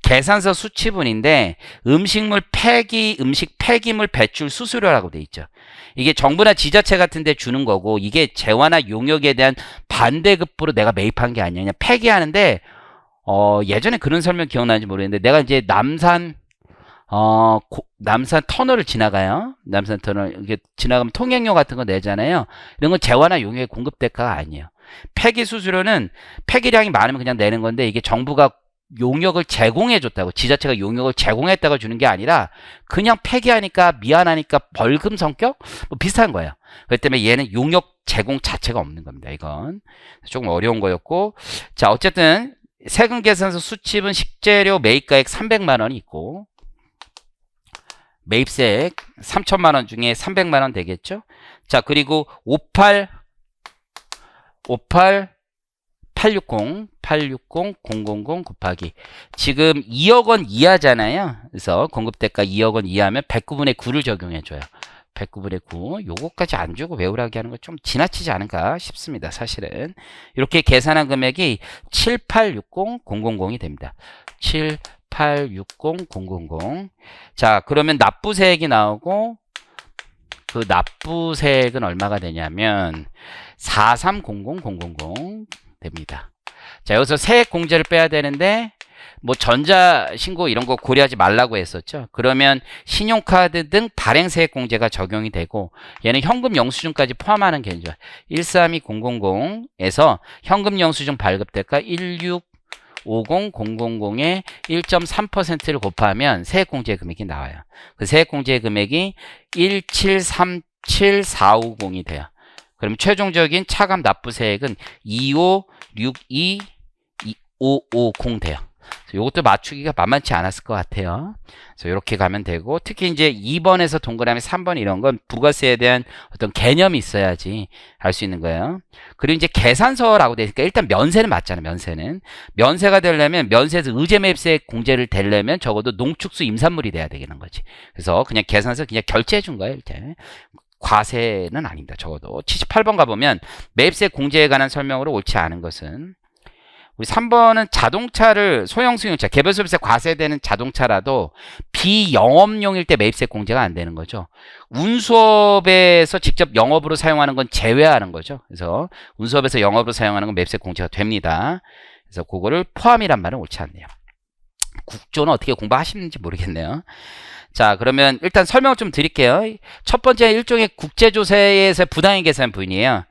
계산서 수치분인데 음식 폐기물 배출 수수료라고 되어 있죠. 이게 정부나 지자체 같은 데 주는 거고 이게 재화나 용역에 대한 반대급부로 내가 매입한 게 아니냐. 폐기하는데 예전에 그런 설명 기억나는지 모르겠는데 내가 이제 남산 터널을 지나가요. 남산 터널 이게 지나가면 통행료 같은 거 내잖아요. 이런 건 재화나 용역의 공급 대가가 아니에요. 폐기 수수료는 폐기량이 많으면 그냥 내는 건데 이게 정부가 용역을 제공해 줬다고 지자체가 용역을 제공했다고 주는 게 아니라 그냥 폐기하니까 미안하니까 벌금 성격 뭐 비슷한 거예요. 그렇기 때문에 얘는 용역 제공 자체가 없는 겁니다. 이건 조금 어려운 거였고 자 어쨌든 세금 계산서 수치분 식재료 매입가액 300만 원이 있고 매입세액 3천만 원 중에 300만 원 되겠죠. 자 그리고 860,000 곱하기 지금 2억 원 이하잖아요. 그래서 공급대가 2억 원 이하면 109분의 9를 적용해줘요. 109분의 9 요거까지 안 주고 외우라고 하는 거 좀 지나치지 않은가 싶습니다. 사실은 이렇게 계산한 금액이 7860000이 됩니다. 7860000. 자 그러면 납부세액이 나오고 그 납부세액은 얼마가 되냐면 4300000 됩니다. 자 여기서 세액 공제를 빼야 되는데 뭐 전자신고 이런 거 고려하지 말라고 했었죠. 그러면 신용카드 등 발행세액 공제가 적용이 되고 얘는 현금 영수증까지 포함하는 개념이죠. 132000에서 현금 영수증 발급대가 1650000에 1.3%를 곱하면 세액공제 금액이 나와요. 그 세액공제 금액이 1737450이 돼요. 그럼 최종적인 차감 납부세액은 2562550 돼요. 이것도 맞추기가 만만치 않았을 것 같아요. 그래서 이렇게 가면 되고 특히 이제 2번에서 동그라미 3번 이런 건 부가세에 대한 어떤 개념이 있어야지 알 수 있는 거예요. 그리고 이제 계산서라고 되니까 일단 면세는 맞잖아요. 면세가 되려면 면세에서 의제매입세 공제를 되려면 적어도 농축수 임산물이 돼야 되는 거지. 그래서 그냥 계산서 그냥 결제해 준 거예요. 이렇게. 과세는 아닙니다. 적어도 78번 가보면 매입세 공제에 관한 설명으로 옳지 않은 것은 우리 3번은 자동차를 소형 승용차 개별소비세 과세되는 자동차라도 비영업용일 때 매입세 공제가 안 되는 거죠. 운수업에서 직접 영업으로 사용하는 건 제외하는 거죠. 그래서 운수업에서 영업으로 사용하는 건 매입세 공제가 됩니다. 그래서 그거를 포함이란 말은 옳지 않네요. 국조는 어떻게 공부하시는지 모르겠네요. 자 그러면 일단 설명을 좀 드릴게요. 첫 번째 일종의 국제조세에서 부당행 계산 부인이에요.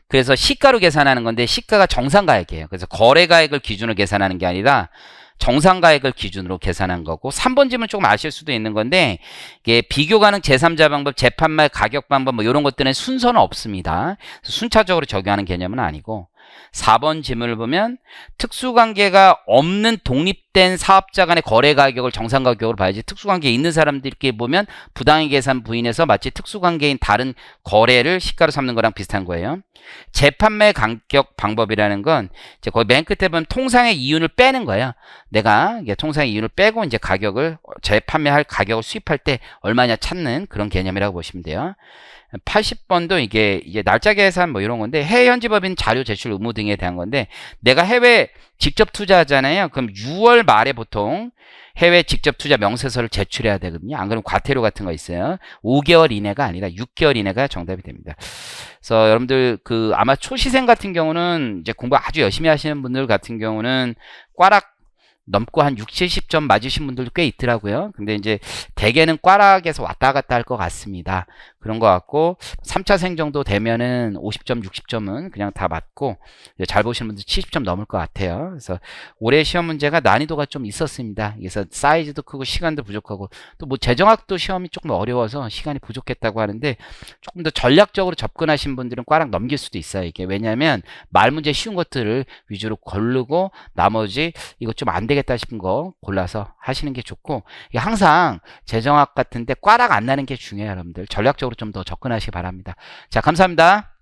그래서 시가로 계산하는 건데 시가가 정상가액이에요. 그래서 거래가액을 기준으로 계산하는 게 아니라 정상가액을 기준으로 계산한 거고 3번 질문 조금 아실 수도 있는 건데 이게 비교 가능 제3자 방법, 재판말 가격 방법 뭐 이런 것들은 순서는 없습니다. 순차적으로 적용하는 개념은 아니고 4번 질문을 보면 특수관계가 없는 독립된 사업자 간의 거래 가격을 정상 가격으로 봐야지 특수관계에 있는 사람들끼리 보면 부당행 계산 부인해서 마치 특수관계인 다른 거래를 시가로 삼는 거랑 비슷한 거예요. 재판매 가격 방법이라는 건 이제 거의 맨 끝에 보면 통상의 이윤을 빼는 거예요. 내가 이게 통상의 이윤을 빼고 이제 가격을 재판매할 가격을 수입할 때 얼마냐 찾는 그런 개념이라고 보시면 돼요. 80번도 이게 날짜 계산 뭐 이런 건데 해외 현지법인 자료 제출 의무 등에 대한 건데 내가 해외 직접 투자하잖아요. 그럼 6월 말에 보통 해외 직접 투자 명세서를 제출해야 되거든요. 안 그러면 과태료 같은 거 있어요. 5개월 이내가 아니라 6개월 이내가 정답이 됩니다. 그래서 여러분들 그 아마 초시생 같은 경우는 이제 공부 아주 열심히 하시는 분들 같은 경우는 꽈락 넘고 한 60, 70점 맞으신 분들도 꽤 있더라고요. 근데 이제 대개는 꽈락에서 왔다 갔다 할 것 같습니다. 그래서 그런 것 같고 3차생 정도 되면은 50점, 60점은 그냥 다 맞고 잘 보시는 분들 70점 넘을 것 같아요. 그래서 올해 시험 문제가 난이도가 좀 있었습니다. 그래서 사이즈도 크고 시간도 부족하고 또 뭐 재정학도 시험이 조금 어려워서 시간이 부족했다고 하는데 조금 더 전략적으로 접근하신 분들은 꽈락 넘길 수도 있어요. 이게 왜냐하면 말 문제 쉬운 것들을 위주로 고르고 나머지 이거 좀 안 되겠다 싶은 거 골라서 하시는 게 좋고 이게 항상 재정학 같은데 꽈락 안 나는 게 중요해요. 여러분들 전략적으로 좀 더 접근하시기 바랍니다. 자, 감사합니다.